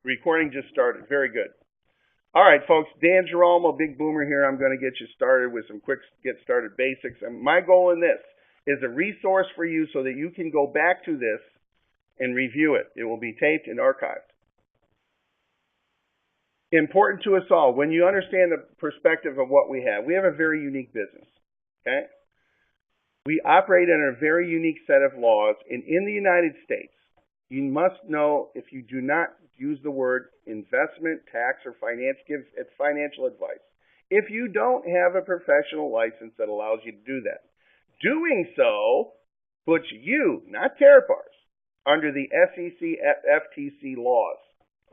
Recording just started. Very good. All right, folks. Dan Jerome, a big boomer here. I'm going to get you started with some quick get started basics. And my goal in this is a resource for you so that you can go back to this and review it. It will be taped and archived. Important to us all. When you understand the perspective of what we have a very unique business. Okay? We operate under a very unique set of laws. And in the United States, you must know if you do not use the word investment, tax, or finance, give it financial advice. If you don't have a professional license that allows you to do that, doing so puts you, not Karatbars, under the SEC, FTC laws.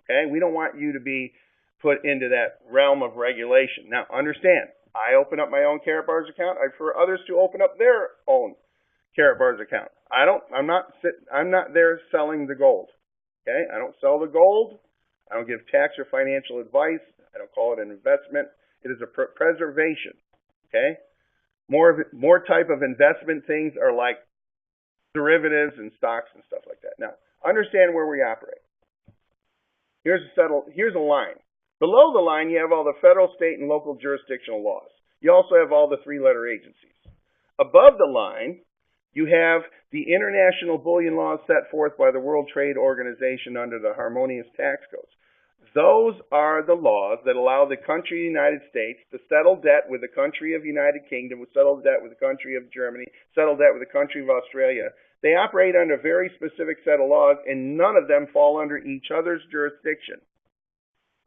Okay? We don't want you to be put into that realm of regulation. Now, understand, I open up my own Karatbars account. I prefer others to open up their own Karatbars account. I'm not there selling the gold. Okay? I don't sell the gold. I don't give tax or financial advice. I don't call it an investment. It is a preservation. Okay? More type of investment things are like derivatives and stocks and stuff like that. Now, understand where we operate. Here's a line. Below the line, you have all the federal, state, and local jurisdictional laws. You also have all the three-letter agencies. Above the line, you have the international bullion laws set forth by the World Trade Organization under the Harmonious Tax Codes. Those are the laws that allow the country of the United States to settle debt with the country of the United Kingdom, settle debt with the country of Germany, settle debt with the country of Australia. They operate under a very specific set of laws, and none of them fall under each other's jurisdiction.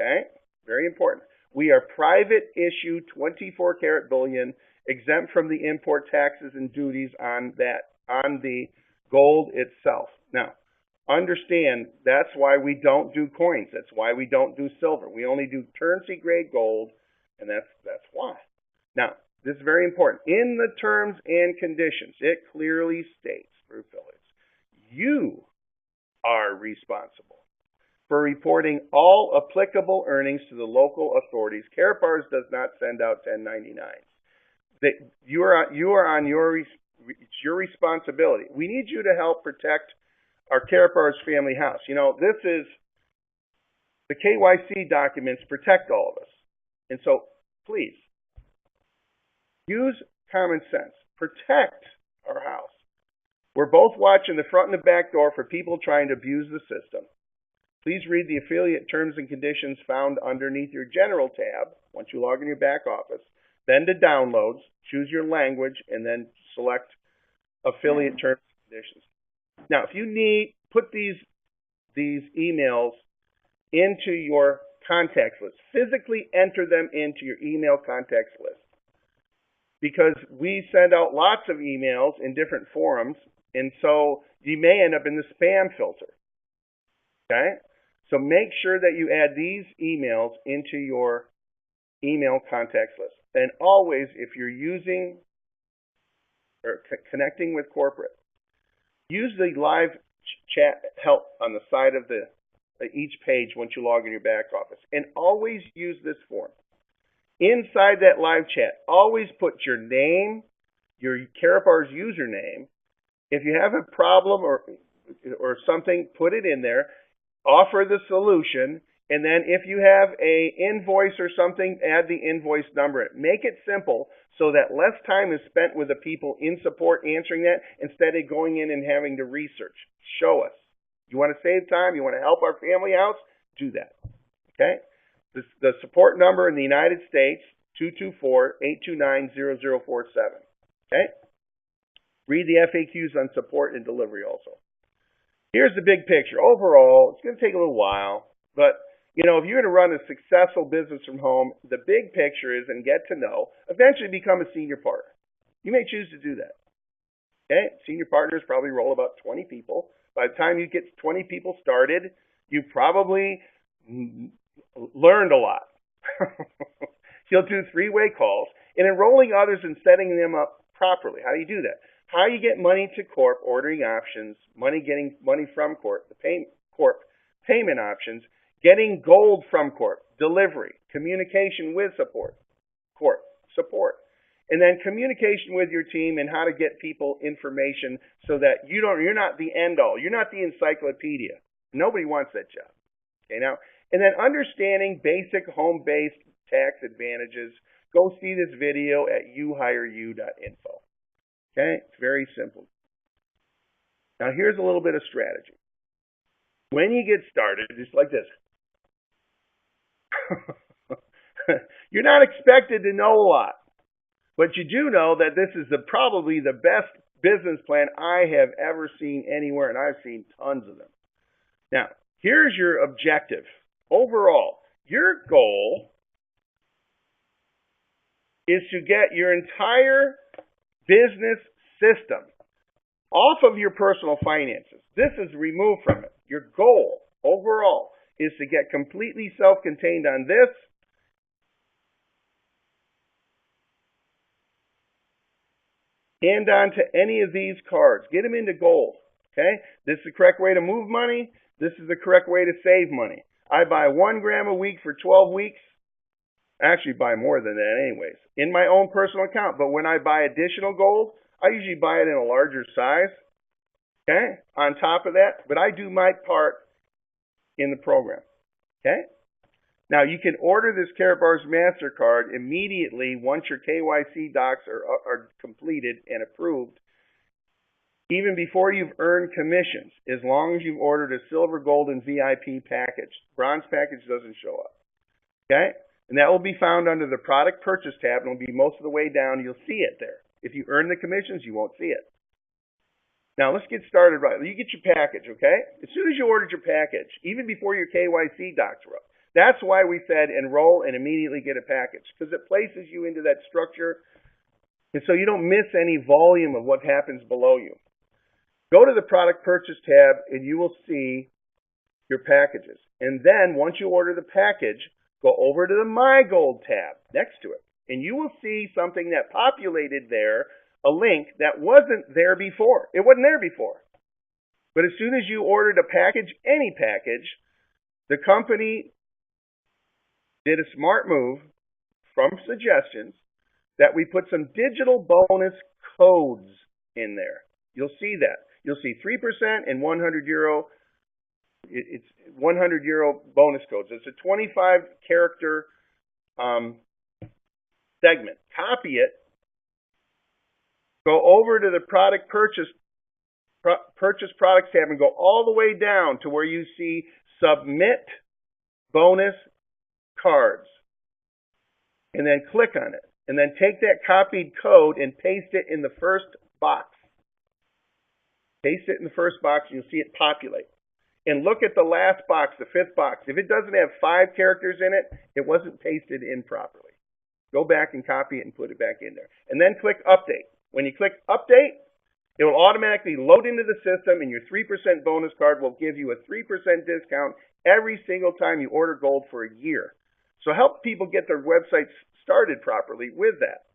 Okay? Very important. We are private issue 24-karat bullion, exempt from the import taxes and duties on the gold itself. Now, understand that's why we don't do coins. That's why we don't do silver. We only do currency grade gold, and that's why. Now, this is very important. In the terms and conditions, it clearly states for affiliates, you are responsible for reporting all applicable earnings to the local authorities. Karatbars does not send out 1099s. It's your responsibility. We need you to help protect our Karatbars family house. You know, this is the KYC documents protect all of us. And so, please, use common sense. Protect our house. We're both watching the front and the back door for people trying to abuse the system. Please read the affiliate terms and conditions found underneath your general tab once you log in your back office. Then to downloads, choose your language, and then select affiliate terms and conditions. Now, if you need, put these emails into your contacts list. Physically enter them into your email contacts list. Because we send out lots of emails in different forums, and so you may end up in the spam filter. Okay? So make sure that you add these emails into your email contacts list. And always, if you're using or connecting with corporate, use the live chat help on the side of each page once you log in your back office. And always use this form. Inside that live chat, always put your name, your Karatbars username. If you have a problem or something, put it in there. Offer the solution, and then if you have an invoice or something, add the invoice number. Make it simple so that less time is spent with the people in support answering that instead of going in and having to research. Show us. You want to save time? You want to help our family house? Do that. Okay? The support number in the United States, 224-829-0047. Okay? Read the FAQs on support and delivery also. Here's the big picture. Overall, it's going to take a little while, but you know, if you're going to run a successful business from home, the big picture is, and get to know, eventually become a senior partner. You may choose to do that. Okay? Senior partners probably roll about 20 people. By the time you get 20 people started, you probably learned a lot. You'll do three-way calls and enrolling others and setting them up properly. How do you do that? How you get money to Corp, ordering options, getting money from Corp, Corp, payment options, getting gold from Corp, delivery, communication with support, Corp, support, and then communication with your team and how to get people information so that you're not the end all. You're not the encyclopedia. Nobody wants that job. Okay, now, and then understanding basic home-based tax advantages, go see this video at youhireyou.info. Okay, it's very simple. Now, here's a little bit of strategy. When you get started, just like this, you're not expected to know a lot, but you do know that this is probably the best business plan I have ever seen anywhere, and I've seen tons of them. Now, here's your objective. Overall, your goal is to get your entire business system off of your personal finances. This is removed from it. Your goal overall is to get completely self-contained on this and onto any of these cards. Get them into gold. Okay? This is the correct way to move money. This is the correct way to save money. I buy 1 gram a week for 12 weeks. I actually buy more than that anyways, in my own personal account. But when I buy additional gold, I usually buy it in a larger size. Okay? On top of that, but I do my part in the program. Okay? Now, you can order this Karatbars MasterCard immediately once your KYC docs are completed and approved, even before you've earned commissions, as long as you've ordered a silver, gold, and VIP package. Bronze package doesn't show up. Okay? And that will be found under the product purchase tab, and it'll be most of the way down. You'll see it there. If you earn the commissions, you won't see it. Now, let's get started right. You get your package, okay? As soon as you ordered your package, even before your KYC docs were up, that's why we said enroll and immediately get a package, because it places you into that structure, and so you don't miss any volume of what happens below you. Go to the product purchase tab, and you will see your packages. And then, once you order the package, go over to the My Gold tab next to it, and you will see something that populated there, a link that wasn't there before. It wasn't there before. But as soon as you ordered a package, any package, the company did a smart move from suggestions that we put some digital bonus codes in there. You'll see that. You'll see 3% and 100 euro. It's 100 euro bonus codes. It's a 25 character segment. Copy it. Go over to the product purchase products tab and go all the way down to where you see submit bonus cards. And then click on it. And then take that copied code and paste it in the first box. Paste it in the first box and you'll see it populate. And look at the last box, the 5th box. If it doesn't have 5 characters in it, it wasn't pasted in properly. Go back and copy it and put it back in there. And then click update. When you click update, it will automatically load into the system, and your 3% bonus card will give you a 3% discount every single time you order gold for a year. So help people get their websites started properly with that.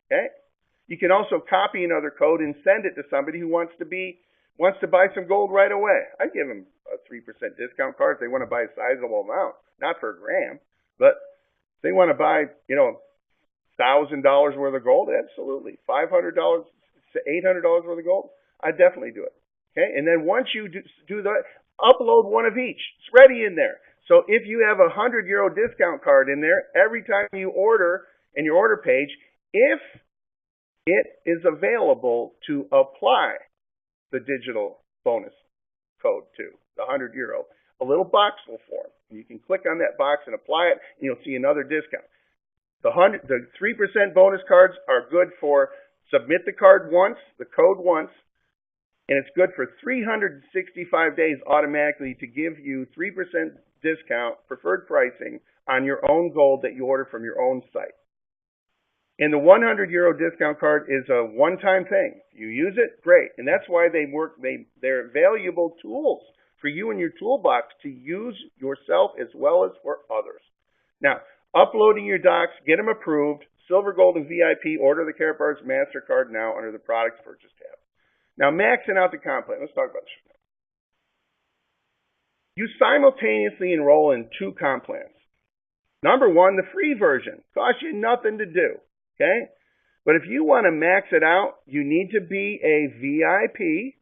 Okay? You can also copy another code and send it to somebody who wants to buy some gold right away. I give them a 3% discount card if they want to buy a sizable amount, not for a gram, but if they want to buy, $1,000 worth of gold, absolutely. $500 to $800 worth of gold, I definitely do it. Okay, and then once you do that, upload one of each. It's ready in there. So if you have a 100 euro discount card in there, every time you order in your order page, if it is available to apply the digital bonus code to the 100 euro, a little box will form. You can click on that box and apply it, and you'll see another discount. The 3% bonus cards are good for submit the card once, the code once, and it's good for 365 days automatically to give you 3% discount, preferred pricing, on your own gold that you order from your own site. And the 100 euro discount card is a one-time thing. You use it, great. And that's why they're valuable tools for you in your toolbox to use yourself as well as for others. Now, uploading your docs, get them approved, silver, gold, and VIP, order the Karatbars MasterCard now under the products purchase tab. Now, maxing out the comp plan. Let's talk about this. You simultaneously enroll in 2 comp plans. Number 1, the free version. Costs you nothing to do, okay? But if you want to max it out, you need to be a VIP.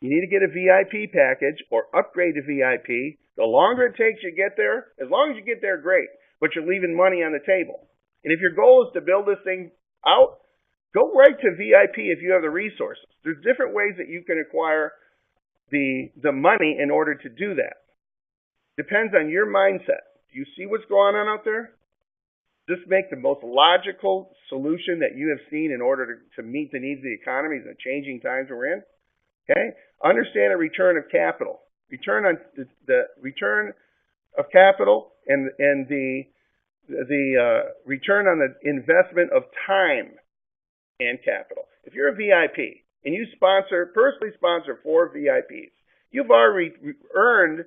You need to get a VIP package or upgrade to VIP The longer it takes you to get there, as long as you get there, great, but you're leaving money on the table. And if your goal is to build this thing out, go right to VIP if you have the resources. There's different ways that you can acquire the money in order to do that. Depends on your mindset. Do you see what's going on out there? Just make the most logical solution that you have seen in order to meet the needs of the economy in the changing times we're in. Okay? Understand a return of capital. Return on the return of capital and the return on the investment of time and capital. If you're a VIP and you personally sponsor 4 VIPs, you've already earned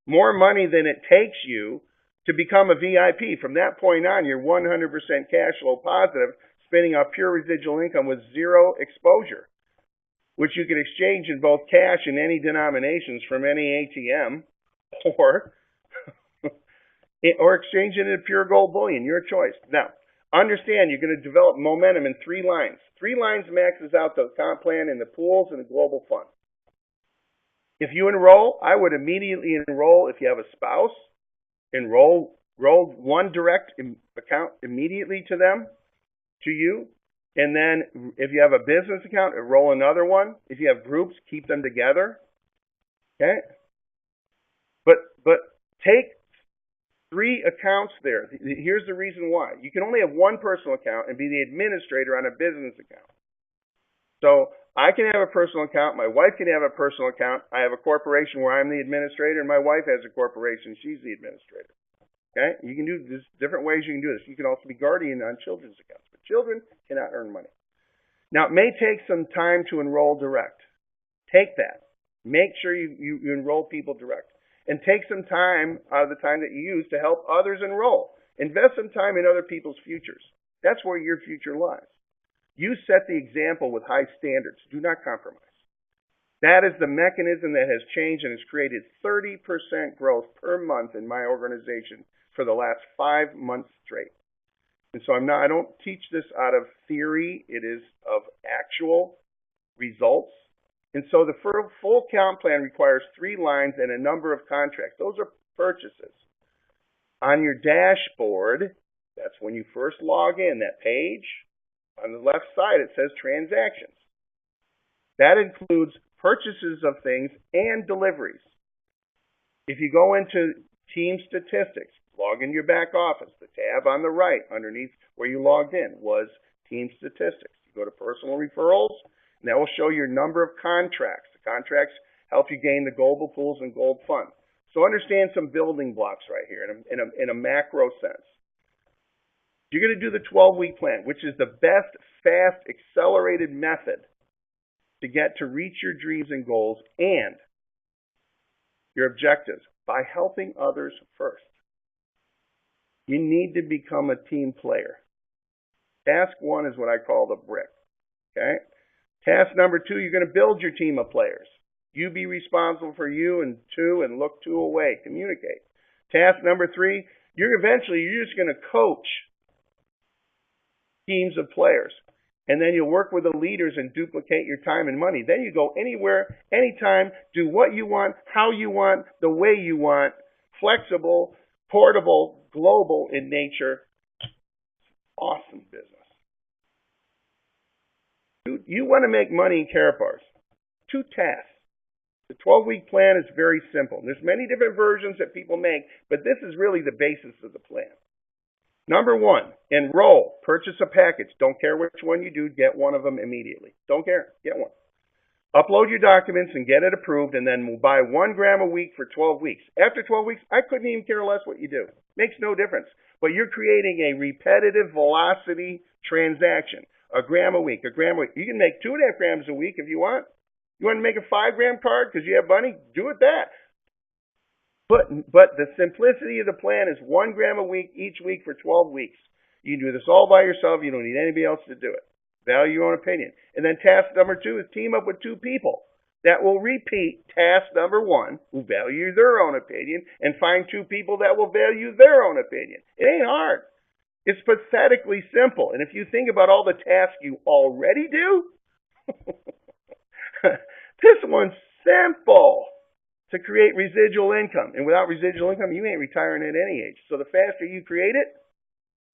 more money than it takes you to become a VIP. From that point on, you're 100% cash flow positive, spinning off pure residual income with zero exposure, which you can exchange in both cash and any denominations from any ATM, or exchange it in pure gold bullion, your choice. Now, understand you're going to develop momentum in 3 lines. 3 lines maxes out the comp plan in the pools and the global fund. If you enroll, I would immediately enroll. If you have a spouse, roll one direct account immediately to them, to you. And then if you have a business account, enroll another one. If you have groups, keep them together. Okay? But take 3 accounts there. Here's the reason why. You can only have one personal account and be the administrator on a business account. So I can have a personal account. My wife can have a personal account. I have a corporation where I'm the administrator, and my wife has a corporation. She's the administrator. Okay? You can do this different ways. You can do this. You can also be guardian on children's accounts, but children cannot earn money. Now, it may take some time to enroll direct. Take that. Make sure you enroll people direct. And take some time out of the time that you use to help others enroll. Invest some time in other people's futures. That's where your future lies. You set the example with high standards. Do not compromise. That is the mechanism that has changed and has created 30% growth per month in my organization for the last 5 months straight. And so I don't teach this out of theory. It is of actual results. And so the full comp plan requires 3 lines and a number of contracts. Those are purchases. On your dashboard, that's when you first log in, that page, on the left side it says transactions. That includes purchases of things and deliveries. If you go into team statistics, log in your back office, the tab on the right underneath where you logged in was team statistics. You go to personal referrals, and that will show your number of contracts. The contracts help you gain the global pools and gold fund. So understand some building blocks right here in a macro sense. You're going to do the 12-week plan, which is the best, fast, accelerated method to get to reach your dreams and goals and your objectives by helping others first. You need to become a team player. Task 1 is what I call the brick. Okay? Task number 2, you're going to build your team of players. You be responsible for you, and 2, and look 2 away. Communicate. Task number 3, you're just going to coach teams of players. And then you'll work with the leaders and duplicate your time and money. Then you go anywhere, anytime, do what you want, how you want, the way you want, flexible, portable, global in nature. Awesome business. You want to make money in Karatbars. 2 tasks. The 12-week plan is very simple. There's many different versions that people make, but this is really the basis of the plan. Number 1, enroll. Purchase a package. Don't care which one you do, get one of them immediately. Don't care, get one. Upload your documents and get it approved, and then we'll buy 1 gram a week for 12 weeks. After 12 weeks, I couldn't even care less what you do. Makes no difference. But you're creating a repetitive velocity transaction. A gram a week, a gram a week. You can make 2.5 grams a week if you want. You want to make a 5-gram card because you have money? Do it that. But the simplicity of the plan is 1 gram a week, each week for 12 weeks. You can do this all by yourself. You don't need anybody else to do it. Value your own opinion. And then task number 2 is team up with 2 people that will repeat task number 1, who value their own opinion, and find 2 people that will value their own opinion. It ain't hard. It's pathetically simple. And if you think about all the tasks you already do, this one's simple. to create residual income. And without residual income, you ain't retiring at any age. So the faster you create it,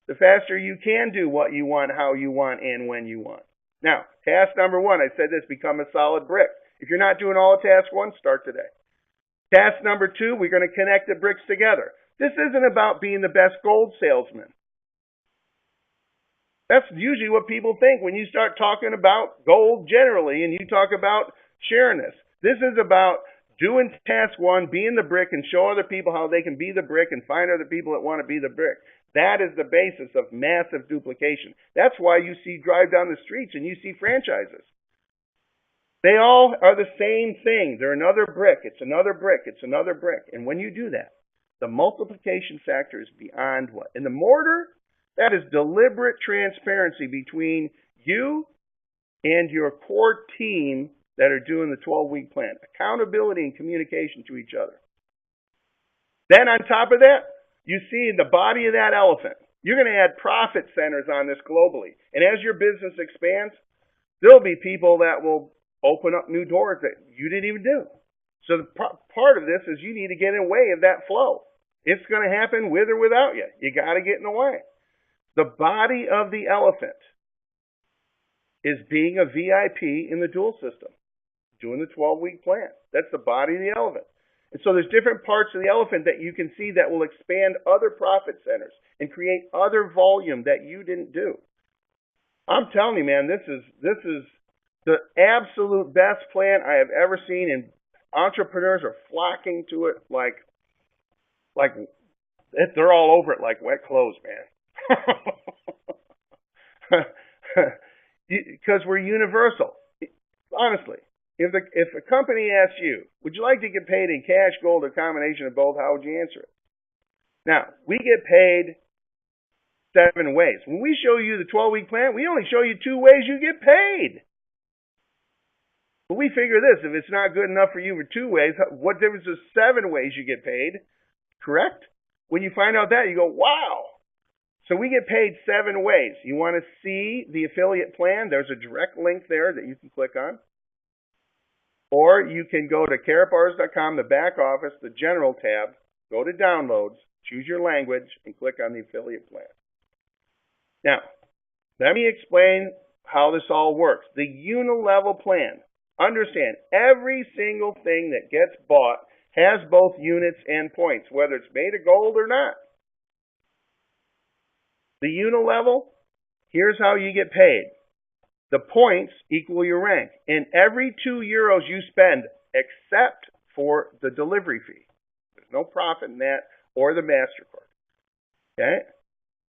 the faster you can do what you want, how you want, and when you want. Now, task number 1, I said this, become a solid brick. If you're not doing all of task 1, start today. Task number 2, we're going to connect the bricks together. This isn't about being the best gold salesman. That's usually what people think when you start talking about gold generally and you talk about sharing this. This is about doing task 1, being the brick, and show other people how they can be the brick and find other people that want to be the brick. That is the basis of massive duplication. That's why you drive down the streets and you see franchises. They all are the same thing. They're another brick. It's another brick. It's another brick. And when you do that, the multiplication factor is beyond what? In the mortar, that is deliberate transparency between you and your core team that are doing the 12-week plan. Accountability and communication to each other. Then on top of that, you see in the body of that elephant, you're going to add profit centers on this globally. And as your business expands, there'll be people that will open up new doors that you didn't even do. So the part of this is you need to get in the way of that flow. It's going to happen with or without you. You got to get in the way. The body of the elephant is being a VIP in the dual system, doing the 12-week plan. That's the body of the elephant. And so there's different parts of the elephant that you can see that will expand other profit centers and create other volume that you didn't do. I'm telling you, man, this is the absolute best plan I have ever seen, and entrepreneurs are flocking to it like they're all over it like wet clothes, man. Because we're universal. Honestly, if a company asks you, would you like to get paid in cash, gold, or a combination of both, how would you answer it? Now, we get paid 7 ways. When we show you the 12-week plan, we only show you 2 ways you get paid. But we figure this, if it's not good enough for you for 2 ways, what difference is 7 ways you get paid? Correct? When you find out that, you go, wow. So we get paid 7 ways. You want to see the affiliate plan? There's a direct link there that you can click on. Or you can go to karatbars.com, the back office, the general tab, go to downloads, choose your language, and click on the affiliate plan. Now, let me explain how this all works. The unilevel plan. Understand, every single thing that gets bought has both units and points, whether it's made of gold or not. The unilevel, here's how you get paid. The points equal your rank. And every €2 you spend, except for the delivery fee. There's no profit in that or the MasterCard. Okay?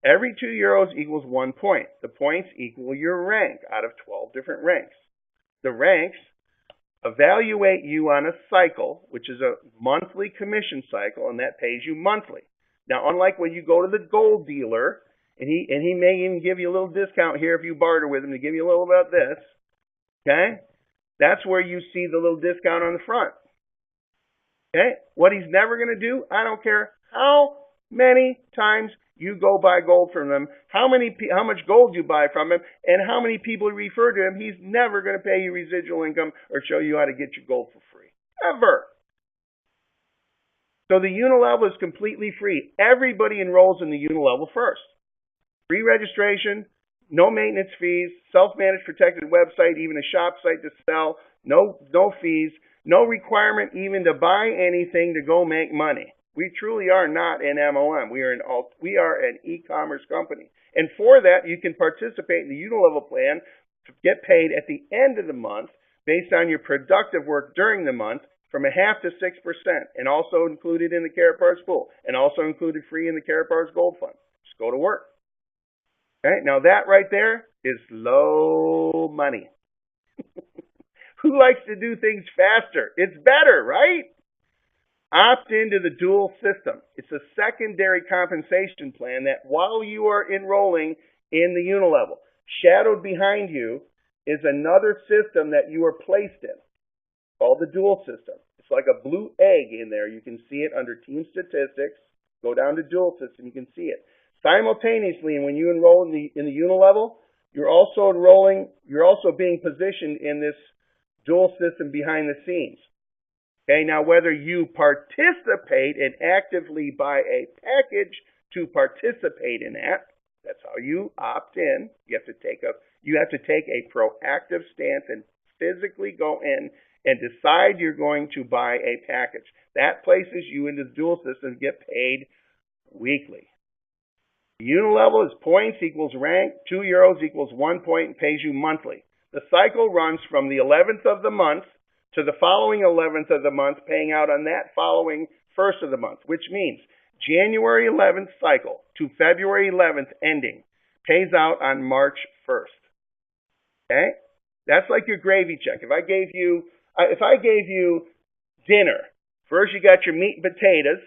Every €2 equals 1 point. The points equal your rank out of 12 different ranks. The ranks evaluate you on a cycle, which is a monthly commission cycle, and that pays you monthly. Now, unlike when you go to the gold dealer, and he may even give you a little discount here if you barter with him to give you a little about this, okay? That's where you see the little discount on the front. Okay? What he's never going to do, I don't care how many times you go buy gold from him, how much gold you buy from him, and how many people you refer to him, he's never going to pay you residual income or show you how to get your gold for free. Ever. So the unilevel is completely free. Everybody enrolls in the unilevel first. Free registration, no maintenance fees, self-managed protected website, even a shop site to sell, no fees, no requirement even to buy anything to go make money. We truly are not an MLM. We are an e-commerce company. And for that, you can participate in the unilevel plan to get paid at the end of the month based on your productive work during the month from 0.5% to 6%, and also included in the Karatbars pool, and also included free in the Karatbars Gold Fund. Just go to work. Okay, now that right there is low money. Who likes to do things faster? It's better, right? Opt into the dual system. It's a secondary compensation plan that while you are enrolling in the unilevel, shadowed behind you is another system that you are placed in called the dual system. It's like a blue egg in there. You can see it under team statistics. Go down to dual system. You can see it. Simultaneously, when you enroll in the unilevel, you're also being positioned in this dual system behind the scenes. Okay, now whether you participate and actively buy a package to participate in that, that's how you opt in. You have to take a proactive stance and physically go in and decide you're going to buy a package. That places you into the dual system to get paid weekly. Unilevel is points equals rank, €2 equals 1 point, and pays you monthly. The cycle runs from the 11th of the month to the following 11th of the month, paying out on that following 1st of the month, which means January 11th cycle to February 11th ending pays out on March 1st. Okay? That's like your gravy check. If I gave you dinner, first you got your meat and potatoes,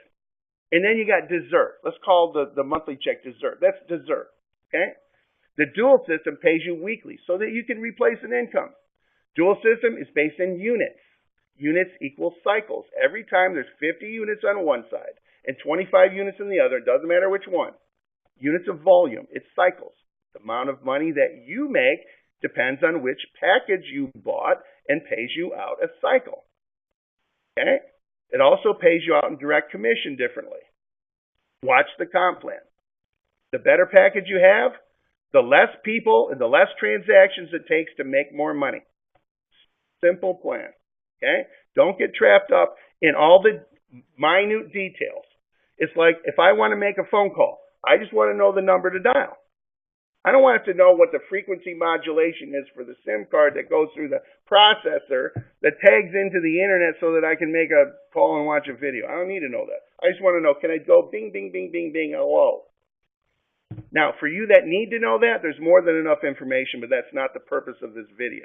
and then you got dessert. Let's call the monthly check dessert. That's dessert. Okay? The dual system pays you weekly so that you can replace an income. Dual system is based in units. Units equal cycles. Every time there's 50 units on one side and 25 units on the other, it doesn't matter which one. Units of volume, it's cycles. The amount of money that you make depends on which package you bought and pays you out a cycle. Okay? It also pays you out in direct commission differently. Watch the comp plan. The better package you have, the less people and the less transactions it takes to make more money. Simple plan. Okay? Don't get trapped up in all the minute details. It's like if I want to make a phone call, I just want to know the number to dial. I don't want to know what the frequency modulation is for the SIM card that goes through the processor that tags into the internet so that I can make a call and watch a video. I don't need to know that. I just want to know, can I go bing, bing, bing, bing, bing, hello? Now, for you that need to know that, there's more than enough information, but that's not the purpose of this video.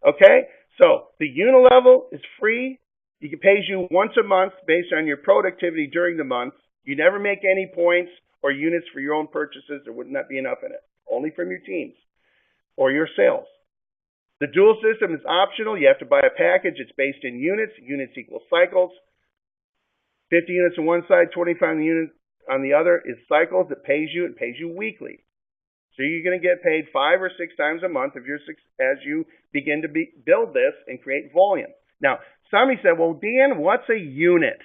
Okay? So, the Unilevel is free. It pays you once a month based on your productivity during the month. You never make any points or units for your own purchases. There would not be enough in it. Only from your teams or your sales. The dual system is optional. You have to buy a package. It's based in units. Units equal cycles. 50 units on one side, 25 units on the other is cycles. It pays you weekly. So you're going to get paid 5 or 6 times a month as you begin to build this and create volume. Now, somebody said, well, Dan, what's a unit?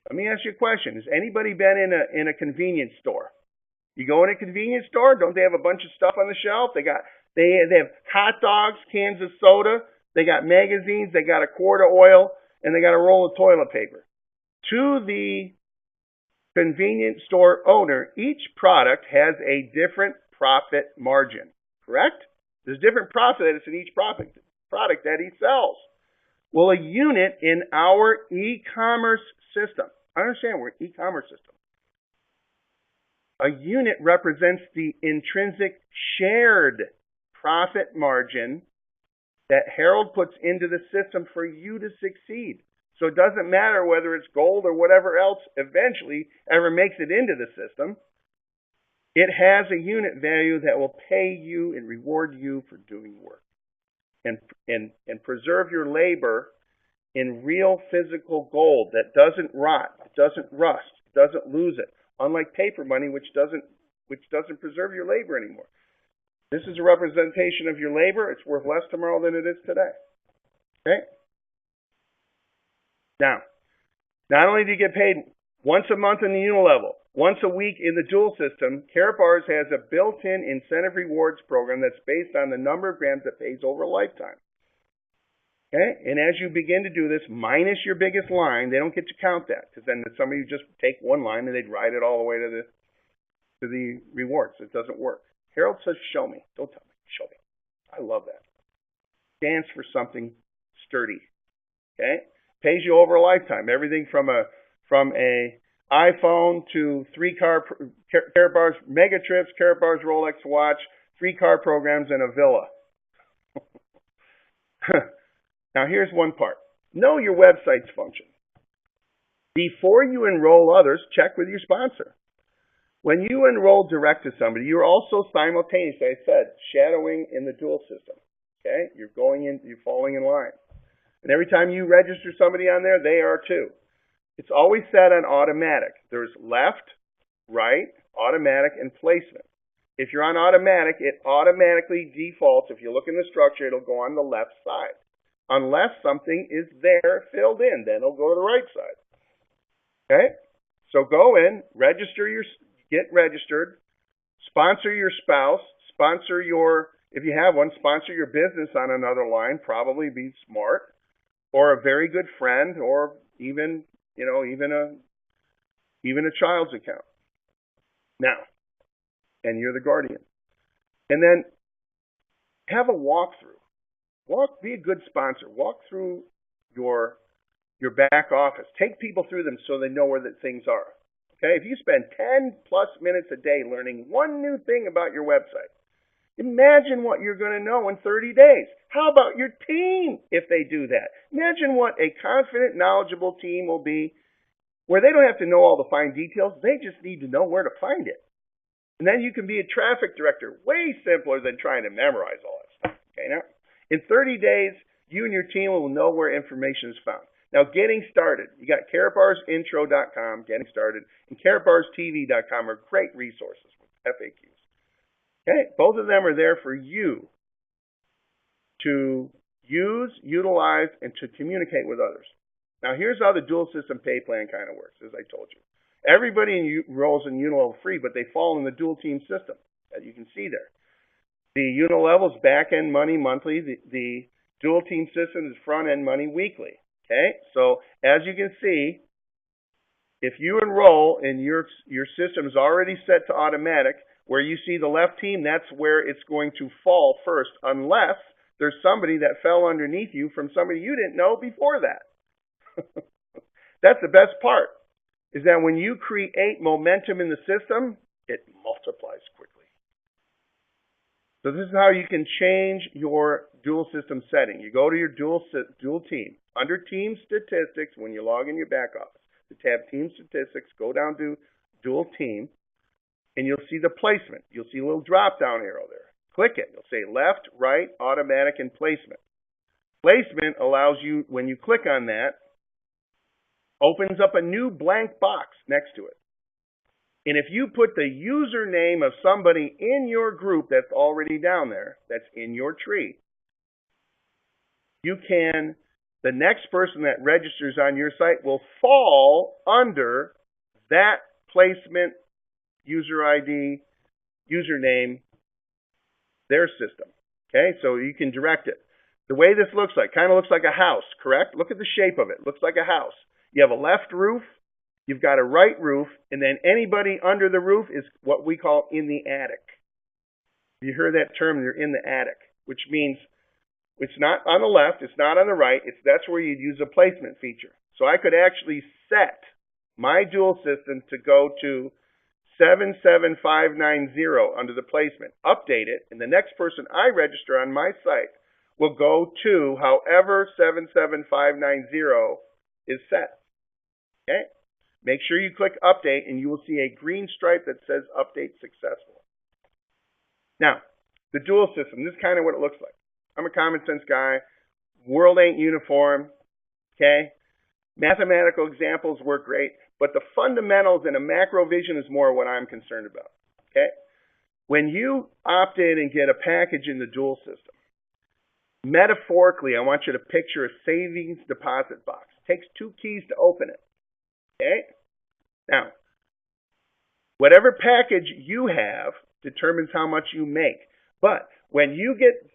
Let me ask you a question. Has anybody been in a convenience store? You go in a convenience store, don't they have a bunch of stuff on the shelf? They have hot dogs, cans of soda, they got magazines, they got a quart of oil, and they got a roll of toilet paper. To the convenience store owner, each product has a different profit margin, correct? There's different profit that's in each product that he sells. Well, a unit in our e-commerce system, I understand we're an e-commerce system. A unit represents the intrinsic shared profit margin that Harold puts into the system for you to succeed. So it doesn't matter whether it's gold or whatever else eventually ever makes it into the system. It has a unit value that will pay you and reward you for doing work and preserve your labor in real physical gold that doesn't rot, it doesn't rust, it doesn't lose it. Unlike paper money, which doesn't preserve your labor anymore. This is a representation of your labor. It's worth less tomorrow than it is today. Okay? Now, not only do you get paid once a month in the Unilevel, once a week in the dual system, Karatbars has a built-in incentive rewards program that's based on the number of grams it pays over a lifetime. Okay? And as you begin to do this, minus your biggest line, they don't get to count that, because then somebody would just take one line and they'd ride it all the way to the rewards. It doesn't work. Harold says, show me. Don't tell me. Show me. I love that. Stands for something sturdy. Okay? Pays you over a lifetime. Everything from a iPhone to 3-car Karatbars mega trips, Karatbars Rolex watch, 3-car programs, and a villa. Now here's one part. Know your website's function. Before you enroll others, check with your sponsor. When you enroll direct to somebody, you're also simultaneously, I said, shadowing in the dual system. Okay? You're falling in line. And every time you register somebody on there, they are too. It's always set on automatic. There's left, right, automatic, and placement. If you're on automatic, it automatically defaults. If you look in the structure, it'll go on the left side. Unless something is there filled in, then it'll go to the right side. Okay? So go in, get registered, sponsor your spouse, sponsor your, if you have one, sponsor your business on another line, probably be smart, or a very good friend, or even a child's account. Now, and you're the guardian. And then have a walkthrough. Be a good sponsor. Walk through your back office. Take people through them so they know where the things are. Okay? If you spend 10 plus minutes a day learning one new thing about your website, imagine what you're going to know in 30 days. How about your team if they do that? Imagine what a confident, knowledgeable team will be, where they don't have to know all the fine details. They just need to know where to find it. And then you can be a traffic director. Way simpler than trying to memorize all that stuff. Okay, now, in 30 days, you and your team will know where information is found. Now, getting started. You got KaratBarsIntro.com, getting started, and KaratBarsTV.com are great resources with FAQs. Okay, both of them are there for you to use, utilize, and to communicate with others. Now, here's how the dual system pay plan kind of works, as I told you. Everybody enrolls in Unilevel free, but they fall in the dual team system, as you can see there. The Unilevel is back-end money monthly. The dual team system is front-end money weekly. Okay, so as you can see, if you enroll and your system is already set to automatic, where you see the left team, that's where it's going to fall first, unless there's somebody that fell underneath you from somebody you didn't know before that. That's the best part, is that when you create momentum in the system, it multiplies quickly. So this is how you can change your dual system setting. You go to your dual team. Under Team Statistics, when you log in your back office, the tab Team Statistics, go down to Dual Team, and you'll see the placement. You'll see a little drop-down arrow there. Click it. You'll say left, right, automatic, and placement. Placement allows you, when you click on that, opens up a new blank box next to it. And if you put the username of somebody in your group that's already down there, that's in your tree, the next person that registers on your site will fall under that placement, user ID, username, their system. Okay, so you can direct it. The way this looks like, kind of looks like a house, correct? Look at the shape of it. Looks like a house. You have a left roof, you've got a right roof, and then anybody under the roof is what we call in the attic. You hear that term, they're in the attic, which means it's not on the left, it's not on the right, that's where you'd use a placement feature. So I could actually set my dual system to go to 77590 under the placement, update it, and the next person I register on my site will go to however 77590 is set. Okay? Make sure you click update and you will see a green stripe that says update successful. Now, the dual system, this is kind of what it looks like. I'm a common sense guy. World ain't uniform. Okay? Mathematical examples work great, but the fundamentals and a macro vision is more what I'm concerned about. Okay? When you opt in and get a package in the dual system, metaphorically, I want you to picture a savings deposit box. It takes 2 keys to open it. Okay? Now, whatever package you have determines how much you make. But when you get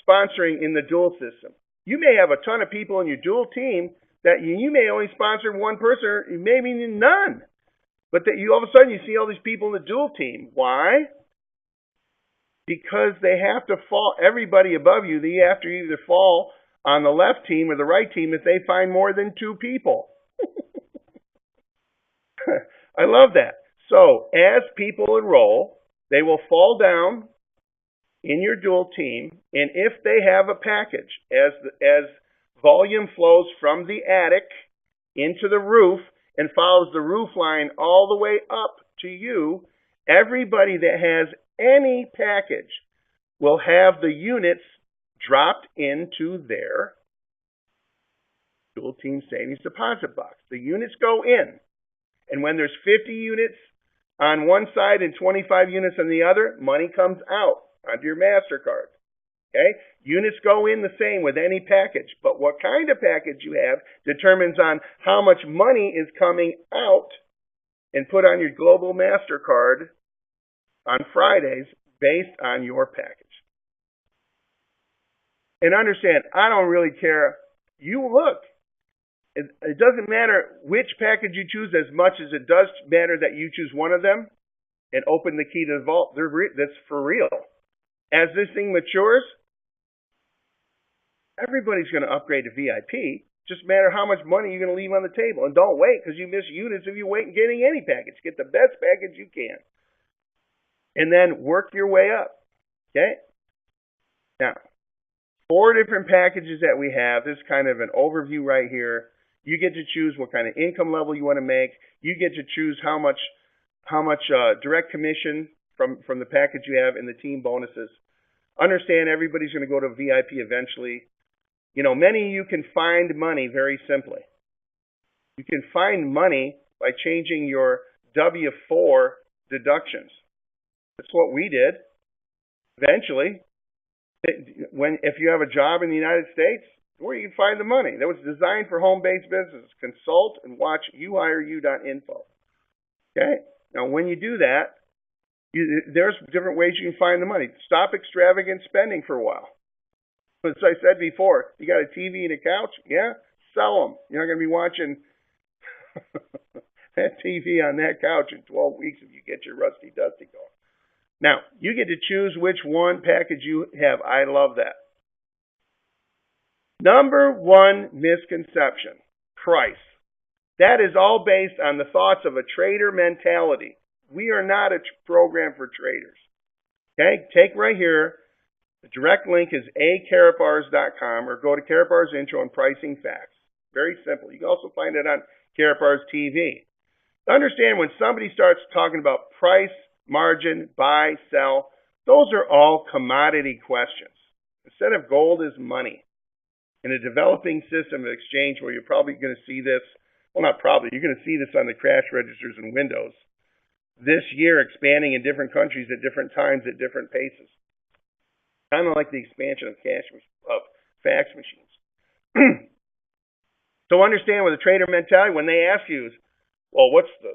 sponsoring in the dual system, you may have a ton of people in your dual team that you may only sponsor one person, or maybe none. But that you all of a sudden you see all these people in the dual team. Why? Because they have to fall, everybody above you, they have to either fall on the left team or the right team if they find more than 2 people. I love that. So as people enroll, they will fall down in your dual team, and if they have a package, as volume flows from the attic into the roof and follows the roof line all the way up to you, everybody that has any package will have the units dropped into their dual team savings deposit box. The units go in, and when there's 50 units on one side and 25 units on the other, money comes out onto your MasterCard. Okay? Units go in the same with any package, but what kind of package you have determines on how much money is coming out and put on your global MasterCard on Fridays based on your package. And understand, I don't really care. You look. It doesn't matter which package you choose as much as it does matter that you choose one of them and open the key to the vault. That's for real. As this thing matures, everybody's going to upgrade to VIP. Just matter how much money you're going to leave on the table. And don't wait, because you miss units if you wait in getting any package. Get the best package you can. And then work your way up. Okay? Now, 4 different packages that we have. This is kind of an overview right here. You get to choose what kind of income level you want to make. You get to choose how much direct commission from the package you have and the team bonuses. Understand everybody's going to go to VIP eventually. You know, many of you can find money very simply. You can find money by changing your W-4 deductions. That's what we did. Eventually, if you have a job in the United States, where you can find the money. That was designed for home-based businesses. Consult and watch youhireyou.info. Okay? Now, when you do that, there's different ways you can find the money. Stop extravagant spending for a while. As I said before, you got a TV and a couch? Yeah? Sell them. You're not going to be watching that TV on that couch in 12 weeks if you get your rusty dusty going. Now, you get to choose which one package you have. I love that. Number 1 misconception, price. That is all based on the thoughts of a trader mentality. We are not a program for traders. Okay? Take right here. The direct link is akaratbars.com or go to Karatbars Intro and Pricing Facts. Very simple. You can also find it on Karatbars TV. Understand when somebody starts talking about price, margin, buy, sell, those are all commodity questions. Instead of gold is money. In a developing system of exchange where you're probably going to see this, well, not probably, you're going to see this on the crash registers in Windows this year, expanding in different countries at different times at different paces. Kind of like the expansion of fax machines. So understand with a trader mentality, when they ask you, well, what's the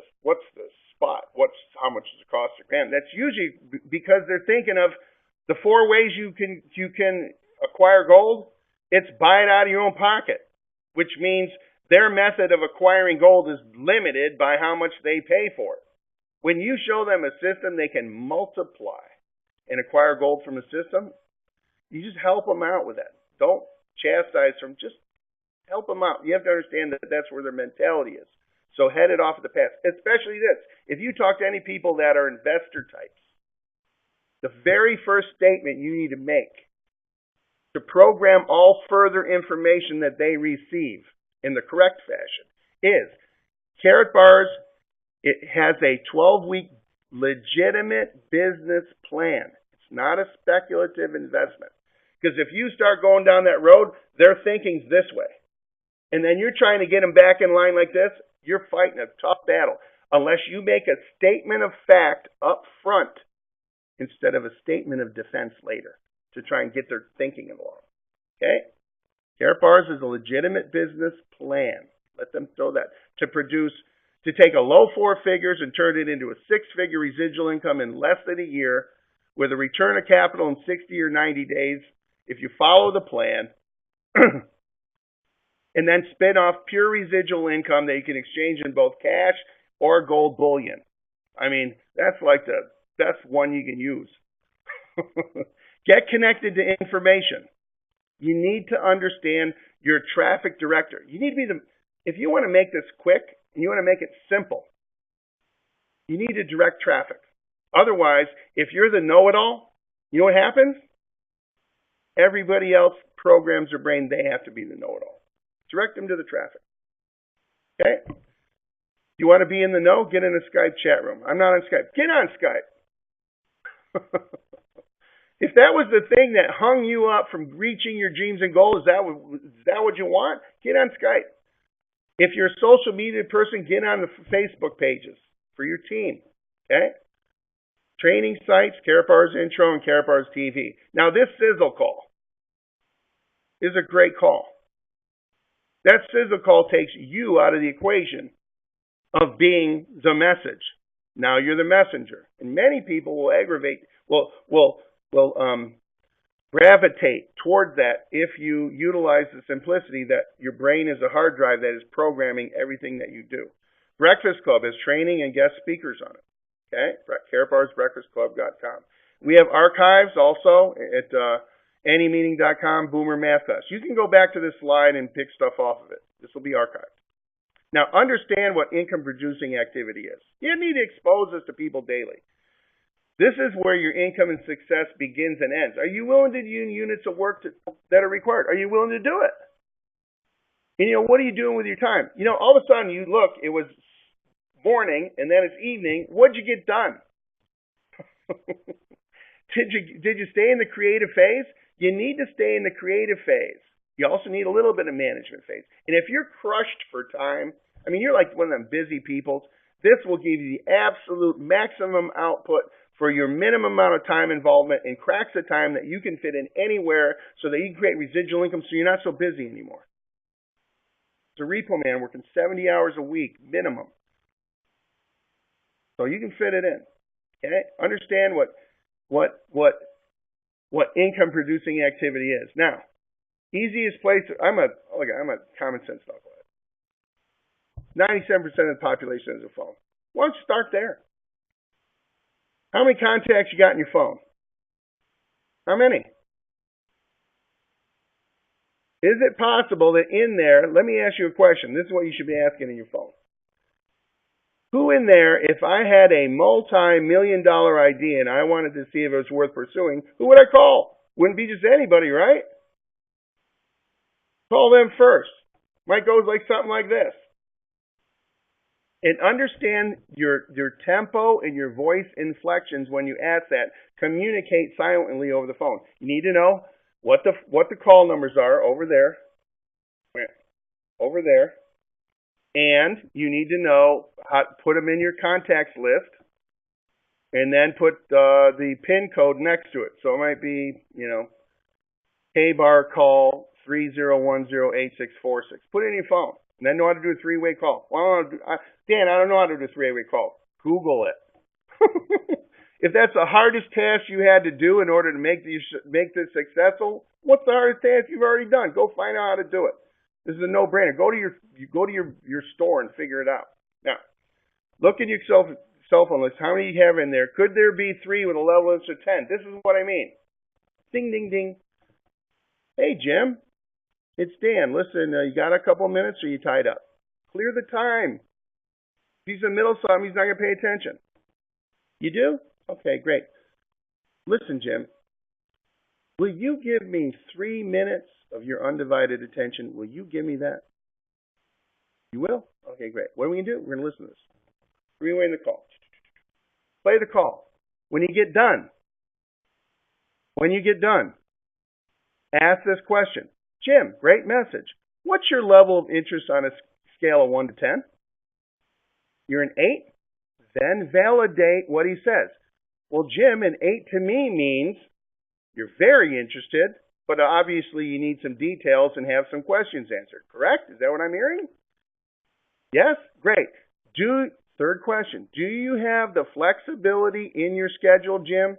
spot? How much does it cost a gram? That's usually because they're thinking of the 4 ways you can acquire gold. It's buy it out of your own pocket, which means their method of acquiring gold is limited by how much they pay for it. When you show them a system they can multiply and acquire gold from a system, you just help them out with that. Don't chastise them, just help them out. You have to understand that that's where their mentality is. So head it off at the pass, especially this. If you talk to any people that are investor types, the very first statement you need to make to program all further information that they receive in the correct fashion is Karatbars, it has a 12-week legitimate business plan. It's not a speculative investment. Because if you start going down that road, their thinking's this way. And then you're trying to get them back in line like this, you're fighting a tough battle. Unless you make a statement of fact up front instead of a statement of defense later to try and get their thinking along. Okay? Karatbars is a legitimate business plan. Let them throw that. To take a low 4 figures and turn it into a 6-figure residual income in less than a year with a return of capital in 60 or 90 days if you follow the plan. And then spin off pure residual income that you can exchange in both cash or gold bullion. I mean, that's like the best one you can use. Get connected to information. You need to understand your traffic director. You need to be if you want to make this quick and you want to make it simple, you need to direct traffic. Otherwise, if you're the know-it-all, you know what happens? Everybody else programs their brain, they have to be the know-it-all. Direct them to the traffic. Okay? You want to be in the know? Get in a Skype chat room. I'm not on Skype. Get on Skype. If that was the thing that hung you up from reaching your dreams and goals, is that what you want? Get on Skype. If you're a social media person, get on the Facebook pages for your team. Okay? Training sites, Karatbars Intro and Karatbars TV. Now this sizzle call is a great call. That sizzle call takes you out of the equation of being the message. Now you're the messenger. And many people will gravitate toward that if you utilize the simplicity that your brain is a hard drive that is programming everything that you do. Breakfast Club has training and guest speakers on it. Okay? KaratbarsBreakfastClub.com. We have archives also at anymeeting.com, Boomer Math Fest. You can go back to this slide and pick stuff off of it. This will be archived. Now, understand what income-producing activity is. You need to expose this to people daily. This is where your income and success begins and ends. Are you willing to do units of work that are required? Are you willing to do it? And, what are you doing with your time? All of a sudden you look, it was morning and then it's evening. What'd you get done? Did you stay in the creative phase? You need to stay in the creative phase. You also need a little bit of management phase. And if you're crushed for time, you're like one of them busy people, this will give you the absolute maximum output for your minimum amount of time involvement and cracks the time that you can fit in anywhere so that you can create residual income so you're not so busy anymore. It's a repo man working 70 hours a week minimum. So you can fit it in. Okay? Understand what income producing activity is. Now, easiest place I'm a common sense dog. 97% of the population has a phone. Why don't you start there? How many contacts you got in your phone? How many? Is it possible that in there, let me ask you a question. This is what you should be asking in your phone. Who in there, if I had a multi-million-dollar idea and I wanted to see if it was worth pursuing, who would I call? Wouldn't be just anybody, right? Call them first. Might go like something like this. And understand your tempo and your voice inflections when you ask that. Communicate silently over the phone. You need to know what the call numbers are over there. Over there. And you need to know how to put them in your contacts list and then put the PIN code next to it. So it might be, K-bar call 30108646. Put it in your phone. And then know how to do a three-way call. Dan, I don't know how to do a three-way call. Google it. If that's the hardest task you had to do in order to make this successful, what's the hardest task you've already done? Go find out how to do it. This is a no-brainer. Go to your store and figure it out. Now, look at your cell phone list. How many you have in there? Could there be 3 with a level of 10? This is what I mean. Ding, ding, ding. Hey, Jim. It's Dan. Listen, you got a couple minutes or you tied up? Clear the time. If he's in the middle of something, he's not going to pay attention. You do? Okay, great. Listen, Jim. Will you give me 3 minutes of your undivided attention? Will you give me that? You will? Okay, great. What are we going to do? We're going to listen to this. Rewind the call. Play the call. When you get done, ask this question. Jim, great message. What's your level of interest on a scale of 1 to 10? You're an 8? Then validate what he says. Well, Jim, an 8 to me means you're very interested, but obviously you need some details and have some questions answered. Correct? Is that what I'm hearing? Yes? Great. Third question. Do you have the flexibility in your schedule, Jim,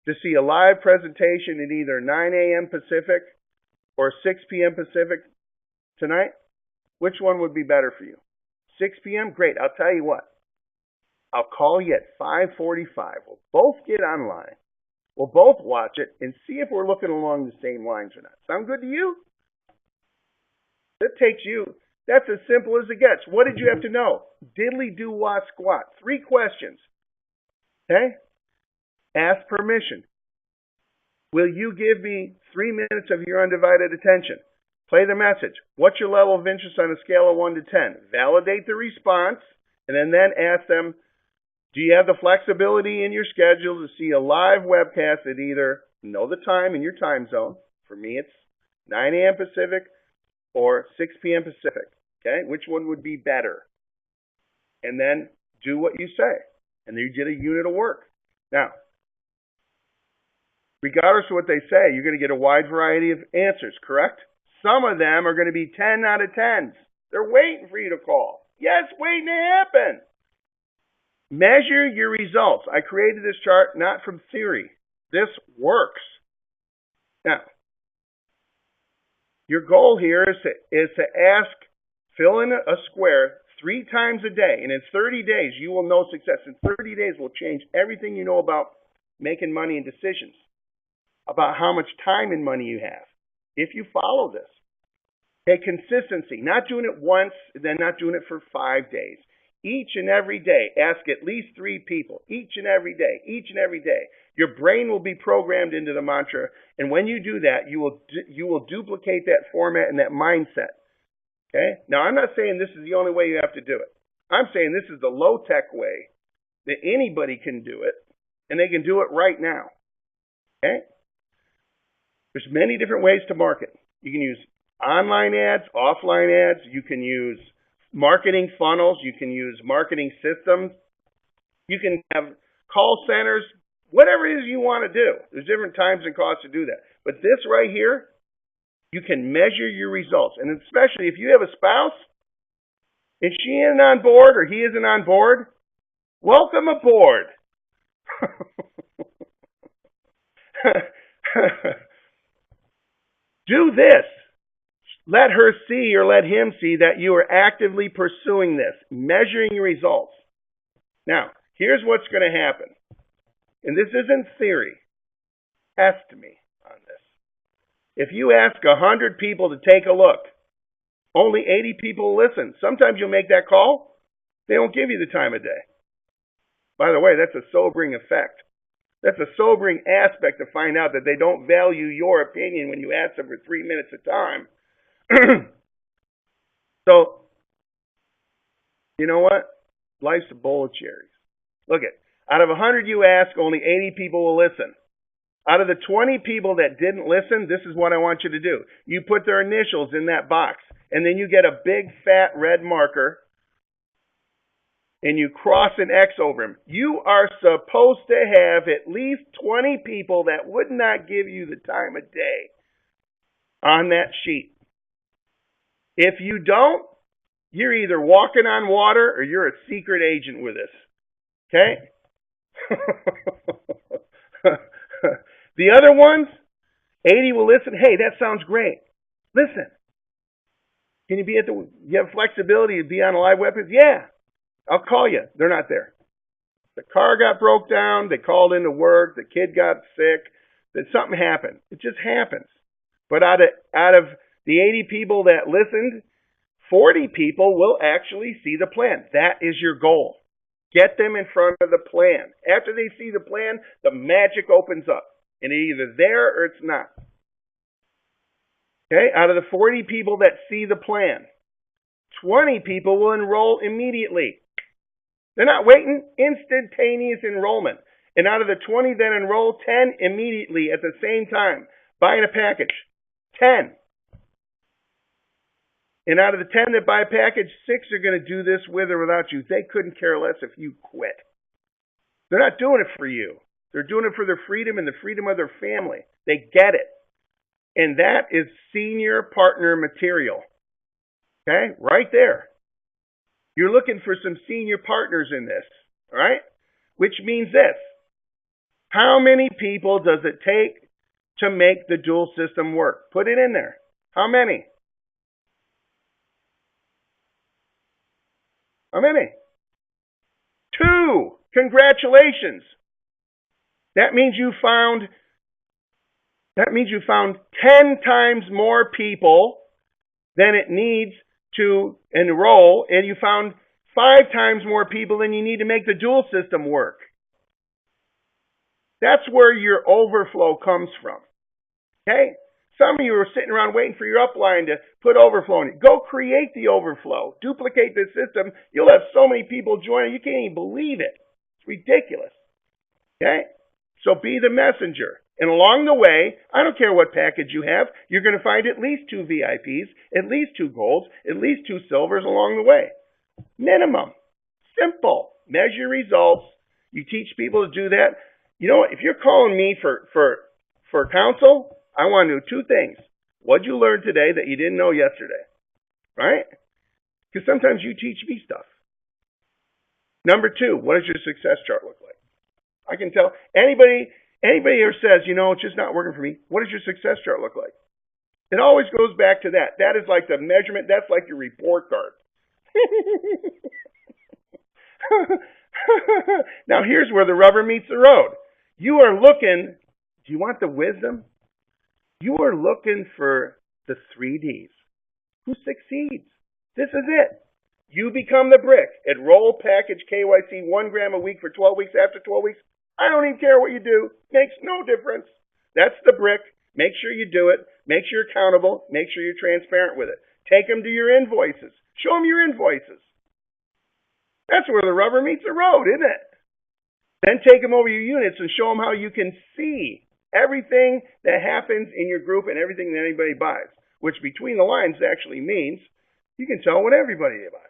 to see a live presentation at either 9 a.m. Pacific or 6 p.m. Pacific tonight? Which one would be better for you? 6 p.m.? Great. I'll tell you what. I'll call you at 5:45. We'll both get online. We'll both watch it and see if we're looking along the same lines or not. Sound good to you? That's as simple as it gets. What did you have to know? Diddly do wah squat. 3 questions. Okay? Ask permission. Will you give me 3 minutes of your undivided attention? Play the message. What's your level of interest on a scale of 1 to 10? Validate the response, and then ask them, do you have the flexibility in your schedule to see a live webcast at either know the time in your time zone? For me, it's 9 a.m. Pacific or 6 p.m. Pacific. Okay? Which one would be better? And then do what you say. and you get a unit of work. Now, regardless of what they say, you're going to get a wide variety of answers, correct? Some of them are going to be 10 out of 10s. They're waiting for you to call. Yes, waiting to happen. Measure your results. I created this chart not from theory. This works. Now, your goal here is to fill in a square 3 times a day, and in 30 days you will know success. In 30 days will change everything you know about making money and decisions, about how much time and money you have, if you follow this. Okay, consistency, not doing it once, then not doing it for 5 days. Each and every day, ask at least 3 people, each and every day, each and every day. Your brain will be programmed into the mantra, and when you do that, you will duplicate that format and that mindset. Okay? Now, I'm not saying this is the only way you have to do it. I'm saying this is the low-tech way that anybody can do it, and they can do it right now. Okay? There's many different ways to market. You can use online ads, offline ads. You can use marketing funnels. You can use marketing systems. You can have call centers, whatever it is you want to do. There's different times and costs to do that. But this right here, you can measure your results. And especially if you have a spouse, if she isn't on board or he isn't on board, welcome aboard. Do this. Let her see or let him see that you are actively pursuing this, measuring your results. Now, here's what's going to happen. And this isn't theory. Test me on this. If you ask 100 people to take a look, only 80 people will listen. Sometimes you'll make that call, they don't give you the time of day. By the way, that's a sobering effect. That's a sobering aspect to find out that they don't value your opinion when you ask them for 3 minutes of time. So, you know what? Life's a bowl of cherries. Look it. Out of 100 you ask, only 80 people will listen. Out of the 20 people that didn't listen, this is what I want you to do. You put their initials in that box, and then you get a big fat red marker, and you cross an X over them. You are supposed to have at least 20 people that would not give you the time of day on that sheet. If you don't, you're either walking on water or you're a secret agent with us. Okay? The other ones, 80 will listen. Hey, that sounds great. Listen. Can you you have flexibility to be on a live webcast? Yeah. I'll call you. They're not there. The car got broke down. They called into work. The kid got sick. Then something happened. It just happens. But out of the 80 people that listened, 40 people will actually see the plan. That is your goal. Get them in front of the plan. After they see the plan, the magic opens up. And it's either there or it's not. Okay? Out of the 40 people that see the plan, 20 people will enroll immediately. They're not waiting. Instantaneous enrollment. And out of the 20 that enroll, 10 immediately at the same time, buying a package. 10. And out of the 10 that buy a package, 6 are going to do this with or without you. They couldn't care less if you quit. They're not doing it for you. They're doing it for their freedom and the freedom of their family. They get it. And that is senior partner material. Okay? Right there. You're looking for some senior partners in this. All right? Which means this. How many people does it take to make the dual system work? Put it in there. How many? How many? 2. Congratulations. That means you found 10 times more people than it needs to enroll, and you found 5 times more people than you need to make the dual system work. That's where your overflow comes from. Okay? Some of you are sitting around waiting for your upline to put overflow in it. Go create the overflow. Duplicate the system. You'll have so many people joining, you can't even believe it. It's ridiculous. Okay? So be the messenger. And along the way, I don't care what package you have, you're going to find at least 2 VIPs, at least 2 golds, at least 2 silvers along the way. Minimum. Simple. Measure results. You teach people to do that. You know what? If you're calling me for counsel, I want to know two things. What'd you learn today that you didn't know yesterday? Right? Because sometimes you teach me stuff. Number two, what does your success chart look like? I can tell anybody who says, it's just not working for me, what does your success chart look like? It always goes back to that. That is like the measurement. That's like your report card. Now, here's where the rubber meets the road. You are looking, do you want the wisdom? You are looking for the 3Ds. Who succeeds? This is it. You become the brick. Enroll, package, KYC, 1 gram a week for 12 weeks. After 12 weeks, I don't even care what you do. Makes no difference. That's the brick. Make sure you do it. Make sure you're accountable. Make sure you're transparent with it. Take them to your invoices. Show them your invoices. That's where the rubber meets the road, isn't it? Then take them over your units and show them how you can see everything that happens in your group and everything that anybody buys, which between the lines actually means you can tell what everybody buys.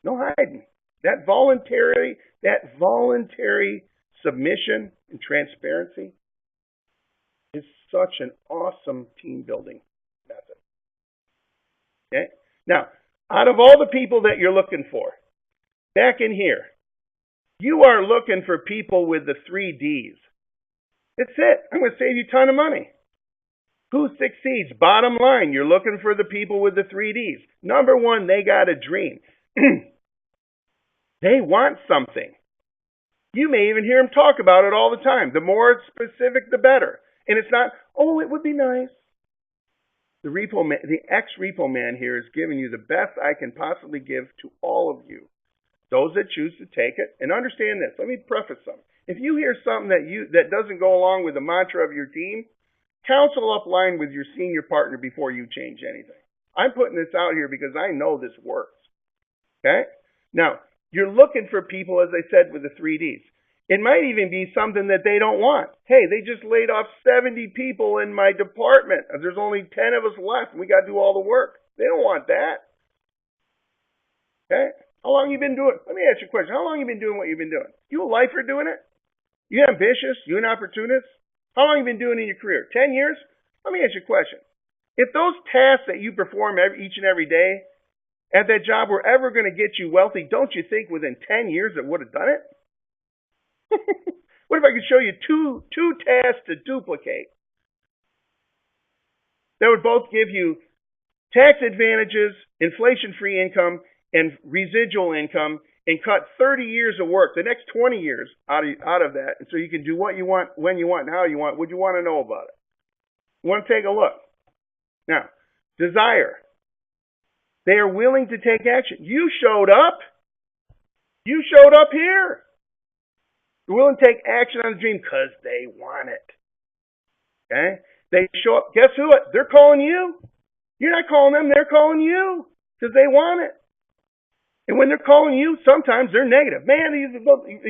No hiding. That voluntary submission and transparency is such an awesome team building method. Okay? Now, out of all the people that you're looking for, back in here, you are looking for people with the 3Ds. That's it. I'm going to save you a ton of money. Who succeeds? Bottom line, you're looking for the people with the 3Ds. Number one, they got a dream. They want something. You may even hear them talk about it all the time. The more specific, the better. And it's not, it would be nice. The ex-repo man here is giving you the best I can possibly give to all of you. Those that choose to take it. And understand this. Let me preface something. If you hear something that doesn't go along with the mantra of your team, counsel upline with your senior partner before you change anything. I'm putting this out here because I know this works. Okay? Now, you're looking for people, as I said, with the 3Ds. It might even be something that they don't want. Hey, they just laid off 70 people in my department. There's only 10 of us left, and we got to do all the work. They don't want that. Okay? How long have you been doing? Let me ask you a question. How long have you been doing what you've been doing? You a lifer doing it? You ambitious? You an opportunist? How long have you been doing in your career? 10 years? Let me ask you a question. If those tasks that you perform each and every day at that job were ever going to get you wealthy, don't you think within 10 years it would have done it? What if I could show you two tasks to duplicate that would both give you tax advantages, inflation-free income, and residual income, and cut 30 years of work, the next 20 years out of that, and so you can do what you want, when you want, and how you want? Would you want to know about it? You want to take a look? Now, desire. They are willing to take action. You showed up. You showed up here. They're willing to take action on the dream because they want it. Okay? They show up. Guess who? They're calling you. You're not calling them. They're calling you because they want it. And when they're calling you, sometimes they're negative. Man, you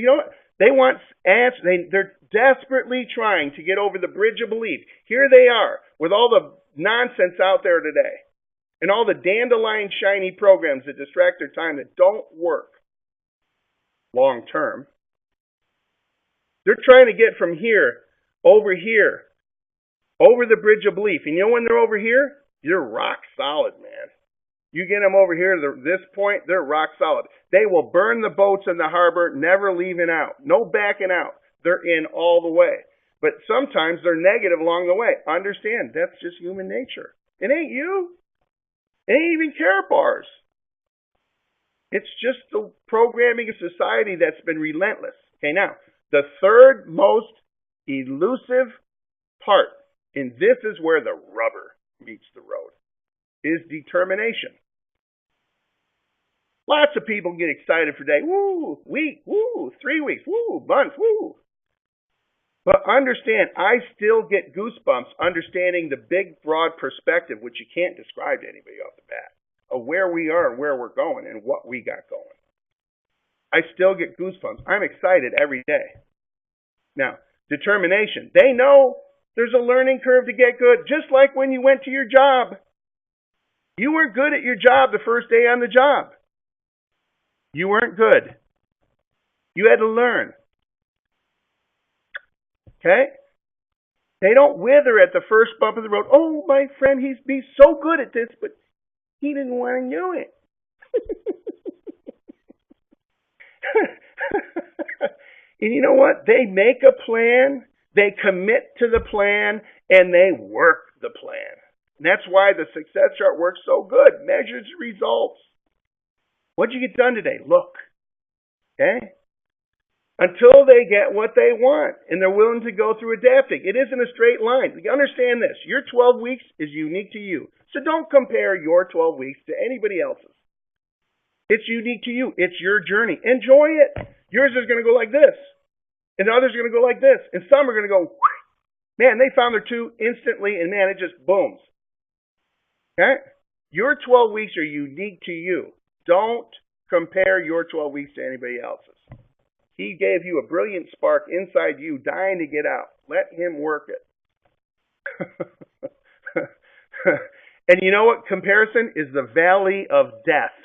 know what? They want answers. They're desperately trying to get over the bridge of belief. Here they are with all the nonsense out there today and all the dandelion shiny programs that distract their time that don't work long term. They're trying to get from here, over the bridge of belief. And you know when they're over here? You're rock solid, man. You get them over here to this point, they're rock solid. They will burn the boats in the harbor, never leaving out. No backing out. They're in all the way. But sometimes they're negative along the way. Understand, that's just human nature. It ain't you. It ain't even care bars. It's just the programming of society that's been relentless. Okay, now, the third most elusive part, and this is where the rubber meets the road, is determination. Lots of people get excited for day, woo, week, woo, 3 weeks, woo, months, woo. But understand, I still get goosebumps understanding the big, broad perspective, which you can't describe to anybody off the bat, of where we are and where we're going and what we got going. I still get goosebumps. I'm excited every day. Now, determination. They know there's a learning curve to get good, just like when you went to your job. You weren't good at your job the first day on the job. You weren't good. You had to learn. Okay? They don't wither at the first bump of the road. Oh, my friend, he's so good at this, but he didn't want to do it. And you know what? They make a plan, they commit to the plan, and they work the plan. And that's why the success chart works so good. Measures results. What'd you get done today? Look. Okay? Until they get what they want and they're willing to go through adapting. It isn't a straight line. You understand this. Your 12 weeks is unique to you. So don't compare your 12 weeks to anybody else's. It's unique to you. It's your journey. Enjoy it. Yours is going to go like this. And the others are going to go like this. And some are going to go, man, they found their two instantly, and man, it just booms. Okay? Your 12 weeks are unique to you. Don't compare your 12 weeks to anybody else's. He gave you a brilliant spark inside you, dying to get out. Let him work it. And you know what? Comparison is the valley of death.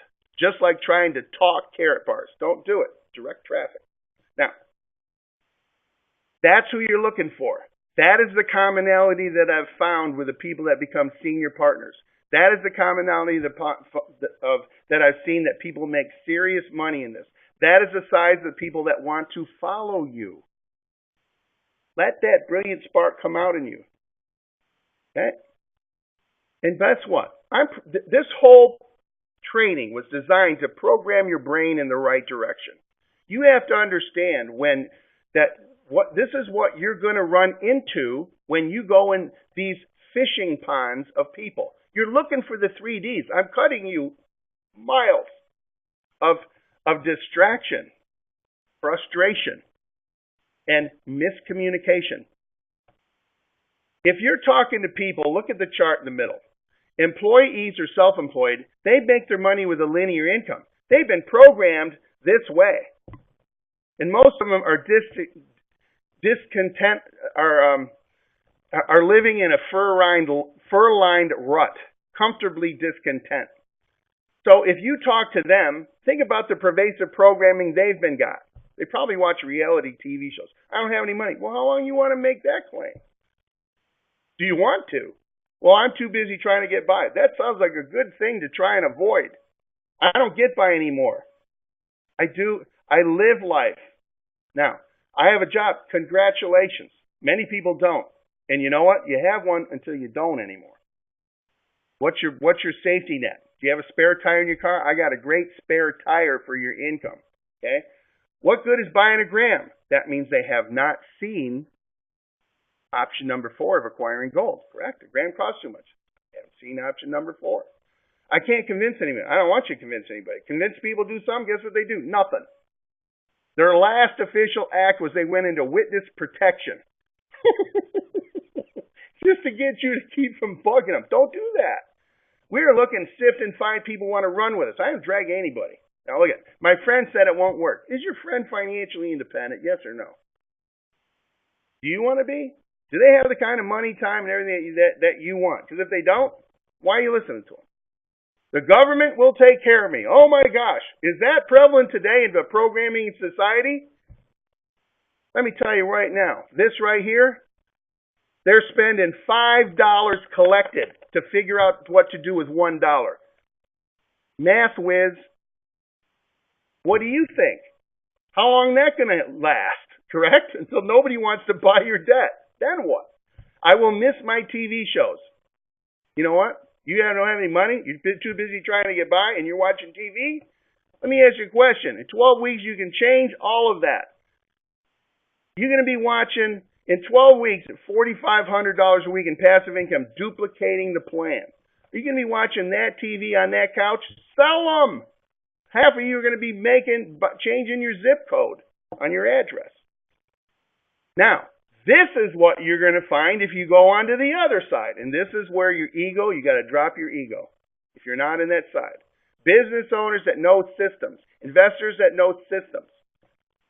Just like trying to talk carrot bars. Don't do it. Direct traffic. Now, that's who you're looking for. That is the commonality that I've found with the people that become senior partners. That is the commonality that I've seen, that people make serious money in this. That is the size of the people that want to follow you. Let that brilliant spark come out in you. Okay? And guess what? This whole training was designed to program your brain in the right direction. You have to understand this is what you're going to run into when you go in these fishing ponds of people. You're looking for the 3Ds. I'm cutting you miles of distraction, frustration, and miscommunication. If you're talking to people, look at the chart in the middle. Employees or self-employed, they make their money with a linear income. They've been programmed this way. And most of them are discontent, are living in a fur-lined rut, comfortably discontent. So if you talk to them, think about the pervasive programming they've been got. They probably watch reality TV shows. I don't have any money. Well, how long you want to make that claim? Do you want to? Well, I'm too busy trying to get by. That sounds like a good thing to try and avoid. I don't get by anymore. I live life. Now, I have a job. Congratulations. Many people don't. And you know what? You have one until you don't anymore. What's your safety net? Do you have a spare tire in your car? I got a great spare tire for your income. Okay? What good is buying a gram? That means they have not seen option number 4 of acquiring gold. Correct? A gram costs too much. You haven't seen option number 4. I can't convince anybody. I don't want you to convince anybody. Convince people to do something. Guess what they do? Nothing. Their last official act was they went into witness protection. Just to get you to keep from bugging them. Don't do that. We're looking, sift, and find people who want to run with us. I don't drag anybody. Now look at it. My friend said it won't work. Is your friend financially independent? Yes or no? Do you want to be? Do they have the kind of money, time, and everything that you want? Because if they don't, why are you listening to them? The government will take care of me. Oh my gosh. Is that prevalent today in the programming society? Let me tell you right now. This right here, they're spending $5 collected to figure out what to do with $1. Math whiz. What do you think? How long is that going to last? Correct? Until nobody wants to buy your debt. Then what? I will miss my TV shows. You know what? You don't have any money? You're too busy trying to get by and you're watching TV? Let me ask you a question. In 12 weeks, you can change all of that. You're going to be watching, in 12 weeks, at $4,500 a week in passive income, duplicating the plan. Are you going to be watching that TV on that couch? Sell them! Half of you are going to be changing your zip code on your address. Now, this is what you're going to find if you go on to the other side. And this is where your ego, you got to drop your ego if you're not in that side. Business owners that know systems. Investors that know systems.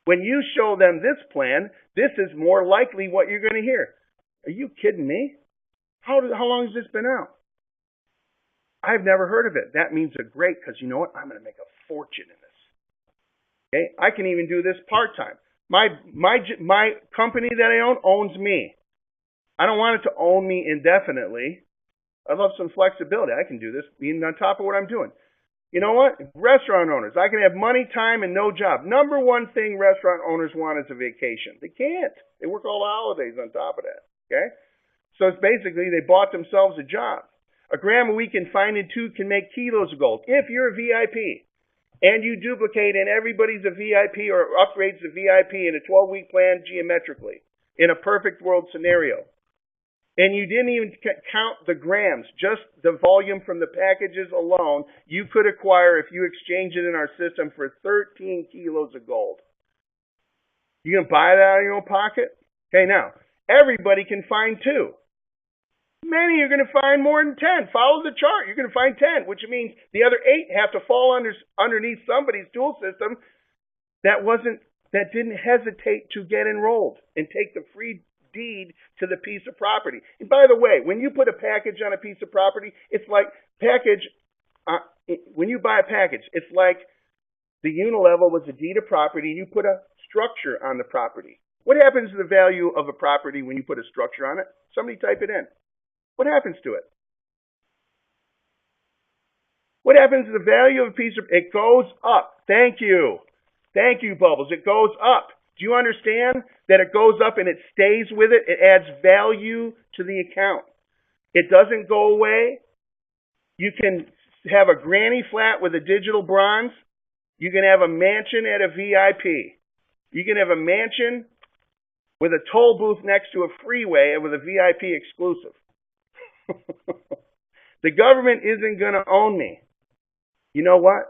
When you show them this plan, this is more likely what you're going to hear. Are you kidding me? How long has this been out? I've never heard of it. That means they're great because you know what? I'm going to make a fortune in this. Okay, I can even do this part-time. My company that I own owns me. I don't want it to own me indefinitely. I love some flexibility. I can do this being on top of what I'm doing. You know what? Restaurant owners, I can have money, time, and no job. Number one thing restaurant owners want is a vacation. They can't. They work all the holidays on top of that. Okay? So it's basically they bought themselves a job. A gram a week in fine and two can make kilos of gold. If you're a VIP and you duplicate and everybody's a VIP or upgrades to VIP in a 12-week plan geometrically in a perfect world scenario, and you didn't even count the grams, just the volume from the packages alone, you could acquire, if you exchange it in our system, for 13 kilos of gold. You can buy that out of your own pocket? Okay, now, everybody can find 2. Many are going to find more than 10. Follow the chart. You're going to find 10, which means the other 8 have to fall underneath somebody's tool system that didn't hesitate to get enrolled and take the free deed to the piece of property. And by the way, when you put a package on a piece of property, it's like when you buy a package, it's like the unilevel was a deed of property and you put a structure on the property. What happens to the value of a property when you put a structure on it? Somebody type it in. What happens to it? What happens to the value of a piece of, it goes up. Thank you. Thank you, Bubbles. It goes up. Do you understand that it goes up and it stays with it? It adds value to the account. It doesn't go away. You can have a granny flat with a digital bronze. You can have a mansion at a VIP. You can have a mansion with a toll booth next to a freeway with a VIP exclusive. The government isn't going to own me. You know what?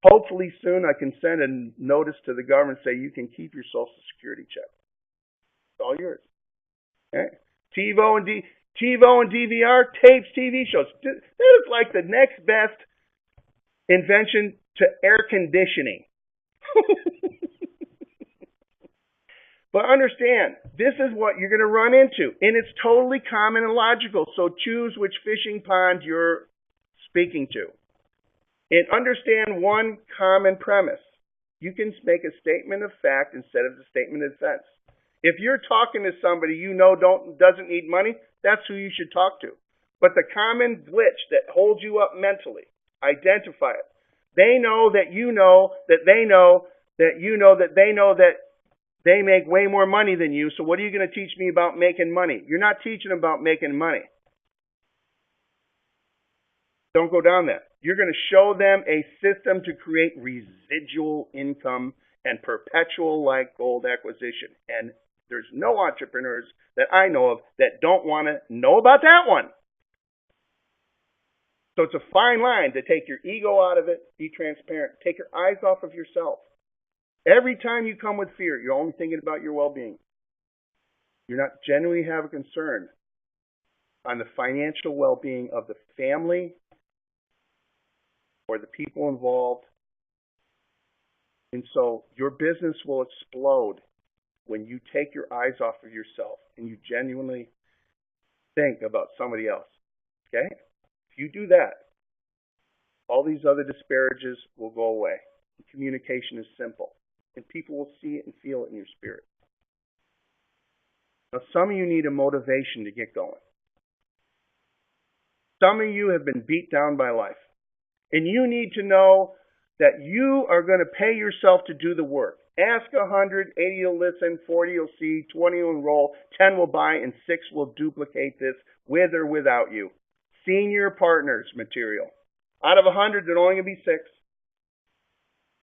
Hopefully soon I can send a notice to the government say you can keep your Social Security check. It's all yours. Okay? TiVo and DVR, tapes, TV shows. That is like the next best invention to air conditioning. But understand, this is what you're going to run into. And it's totally common and logical. So choose which fishing pond you're speaking to. And understand one common premise. You can make a statement of fact instead of a statement of defense. If you're talking to somebody you know doesn't need money, that's who you should talk to. But the common glitch that holds you up mentally, identify it. They know that you know that they know that you know that they know that they make way more money than you, so what are you going to teach me about making money? You're not teaching them about making money. Don't go down that. You're going to show them a system to create residual income and perpetual like gold acquisition. And there's no entrepreneurs that I know of that don't want to know about that one. So it's a fine line to take your ego out of it, be transparent, take your eyes off of yourself. Every time you come with fear, you're only thinking about your well-being. You're not genuinely have a concern on the financial well-being of the family or the people involved. And so your business will explode when you take your eyes off of yourself and you genuinely think about somebody else. Okay? If you do that, all these other disparages will go away. Communication is simple. And people will see it and feel it in your spirit. Now, some of you need a motivation to get going. Some of you have been beat down by life. And you need to know that you are going to pay yourself to do the work. Ask 100, 80 will listen, 40 will see, 20 will enroll, 10 will buy, and 6 will duplicate this with or without you. Senior partners material. Out of 100, there's only going to be 6.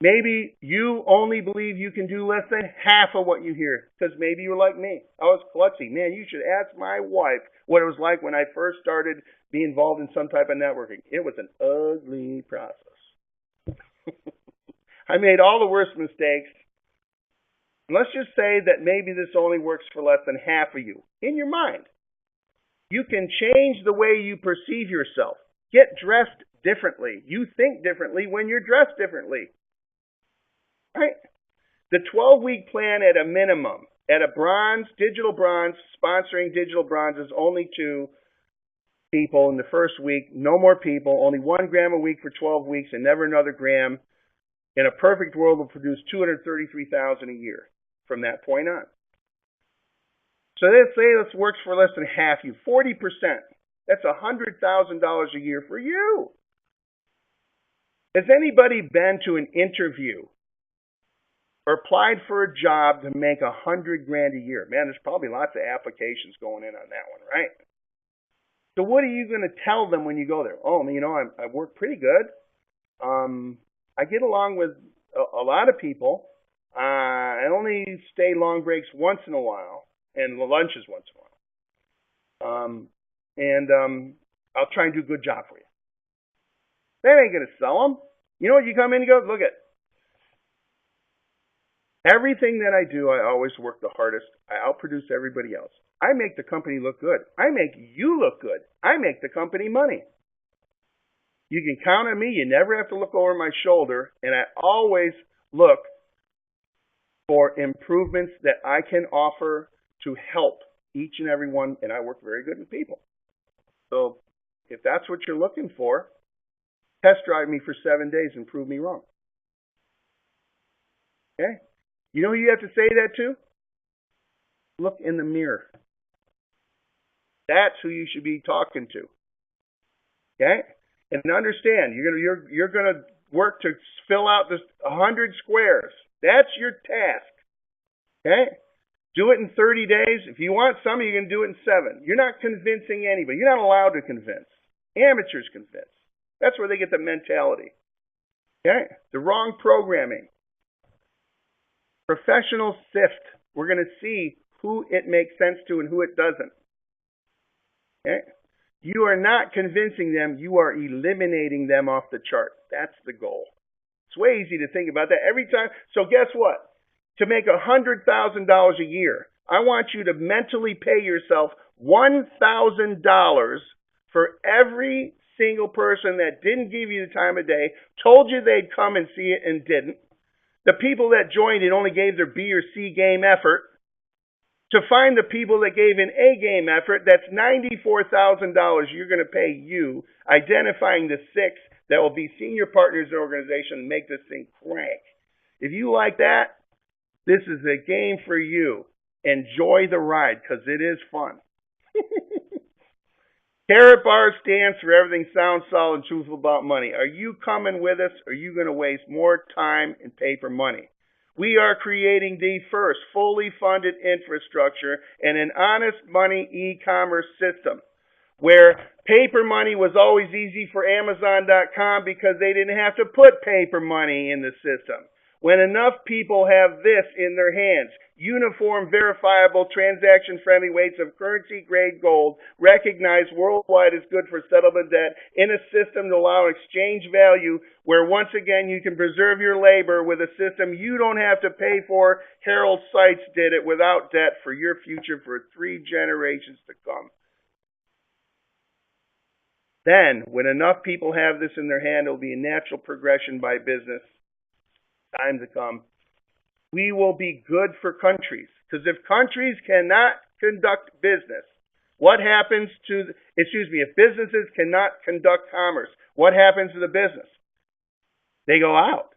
Maybe you only believe you can do less than half of what you hear, because maybe you're like me. I was klutzy. Man, you should ask my wife what it was like when I first started being involved in some type of networking. It was an ugly process. I made all the worst mistakes. And let's just say that maybe this only works for less than half of you. In your mind, you can change the way you perceive yourself. Get dressed differently. You think differently when you're dressed differently. Right? The 12-week plan at a minimum, at a bronze, digital bronze, sponsoring digital bronze is only 2 people in the first week. No more people. Only 1 gram a week for 12 weeks and never another gram In a perfect world, will produce $233,000 a year from that point on. So let's say this works for less than half you, 40%. That's $100,000 a year for you. Has anybody been to an interview or applied for a job to make $100,000 a year? Man, there's probably lots of applications going in on that one, right? So what are you going to tell them when you go there? Oh, I work pretty good. I get along with a lot of people. I only stay long breaks once in a while, and lunches once in a while. I'll try and do a good job for you. That ain't going to sell them. You know what? You come in and go, look at everything that I do. I always work the hardest. I outproduce everybody else. I make the company look good. I make you look good. I make the company money. You can count on me. You never have to look over my shoulder. And I always look for improvements that I can offer to help each and every one. And I work very good with people. So if that's what you're looking for, test drive me for 7 days and prove me wrong. Okay? You know who you have to say that to? Look in the mirror. That's who you should be talking to. Okay? And understand, you're gonna work to fill out this 100 squares. That's your task. Okay? Do it in 30 days. If you want some, you can do it in 7. You're not convincing anybody. You're not allowed to convince. Amateurs convince. That's where they get the mentality. Okay? The wrong programming. Professional sift. We're going to see who it makes sense to and who it doesn't. Okay? You are not convincing them. You are eliminating them off the chart. That's the goal. It's way easy to think about that every time. So guess what? To make $100,000 a year, I want you to mentally pay yourself $1,000 for every single person that didn't give you the time of day, told you they'd come and see it and didn't. The people that joined it only gave their B or C game effort. To find the people that gave an A game effort, that's $94,000 you're going to pay you, identifying the 6 that will be senior partners in the organization and make this thing crank. If you like that, this is a game for you. Enjoy the ride, because it is fun. Karatbar stands for everything sound, solid, and truthful about money. Are you coming with us, or are you going to waste more time and paper money? We are creating the first fully funded infrastructure and an honest money e-commerce system where paper money was always easy for Amazon.com because they didn't have to put paper money in the system. When enough people have this in their hands, uniform, verifiable, transaction-friendly weights of currency-grade gold, recognized worldwide as good for settlement debt, in a system to allow exchange value where, once again, you can preserve your labor with a system you don't have to pay for. Harold Seitz did it without debt for your future for 3 generations to come. Then, when enough people have this in their hand, it will be a natural progression by business. Time to come. We will be good for countries. Because if countries cannot conduct business, what happens to, if businesses cannot conduct commerce, what happens to the business? They go out.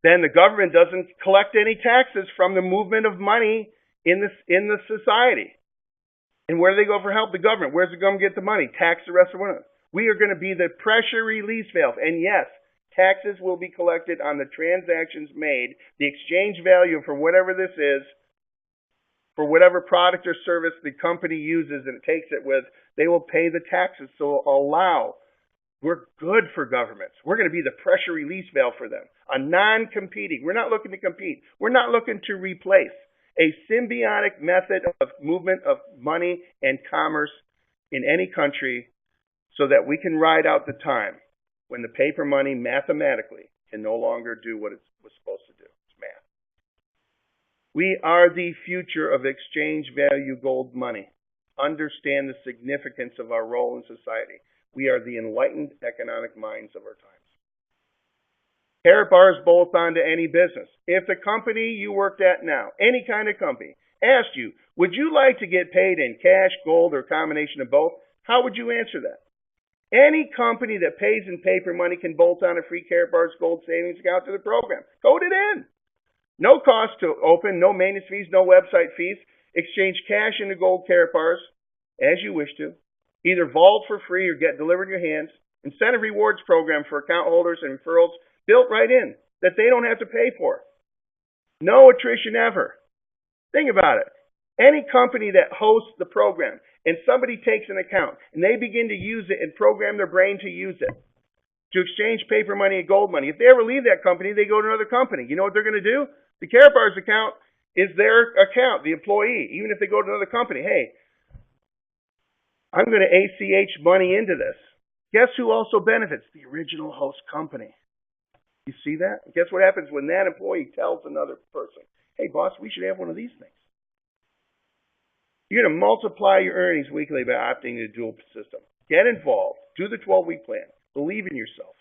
Then the government doesn't collect any taxes from the movement of money in the society. And where do they go for help? The government. Where's the government get the money? Tax the rest of it. We are going to be the pressure release valve. And yes, taxes will be collected on the transactions made, the exchange value for whatever this is, for whatever product or service the company uses and it takes it with, they will pay the taxes. So we're good for governments. We're going to be the pressure release valve for them. A non-competing. We're not looking to compete. We're not looking to replace. A symbiotic method of movement of money and commerce in any country so that we can ride out the time when the paper money mathematically can no longer do what it was supposed to do. It's math. We are the future of exchange value gold money. Understand the significance of our role in society. We are the enlightened economic minds of our times. Karatbars bolt on to any business. If the company you worked at now, any kind of company, asked you, would you like to get paid in cash, gold, or a combination of both? How would you answer that? Any company that pays in paper money can bolt on a free Karatbars Gold savings account to the program. Code it in. No cost to open, no maintenance fees, no website fees. Exchange cash into gold Karatbars as you wish to. Either vault for free or get delivered in your hands. Incentive rewards program for account holders and referrals built right in that they don't have to pay for. No attrition ever. Think about it. Any company that hosts the program and somebody takes an account and they begin to use it and program their brain to use it to exchange paper money and gold money, if they ever leave that company, they go to another company. You know what they're going to do? The Karatbars account is their account, the employee. Even if they go to another company, hey, I'm going to ACH money into this. Guess who also benefits? The original host company. You see that? Guess what happens when that employee tells another person, hey, boss, we should have one of these things. You're going to multiply your earnings weekly by opting into the dual system. Get involved. Do the 12-week plan. Believe in yourself.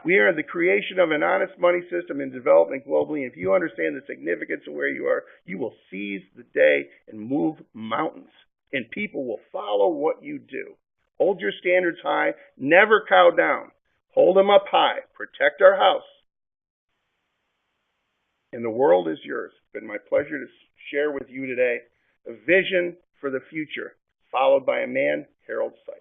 We are in the creation of an honest money system in development globally. And if you understand the significance of where you are, you will seize the day and move mountains. And people will follow what you do. Hold your standards high. Never cow down. Hold them up high. Protect our house. And the world is yours. It's been my pleasure to share with you today a vision for the future, followed by a man, Harold Sykes.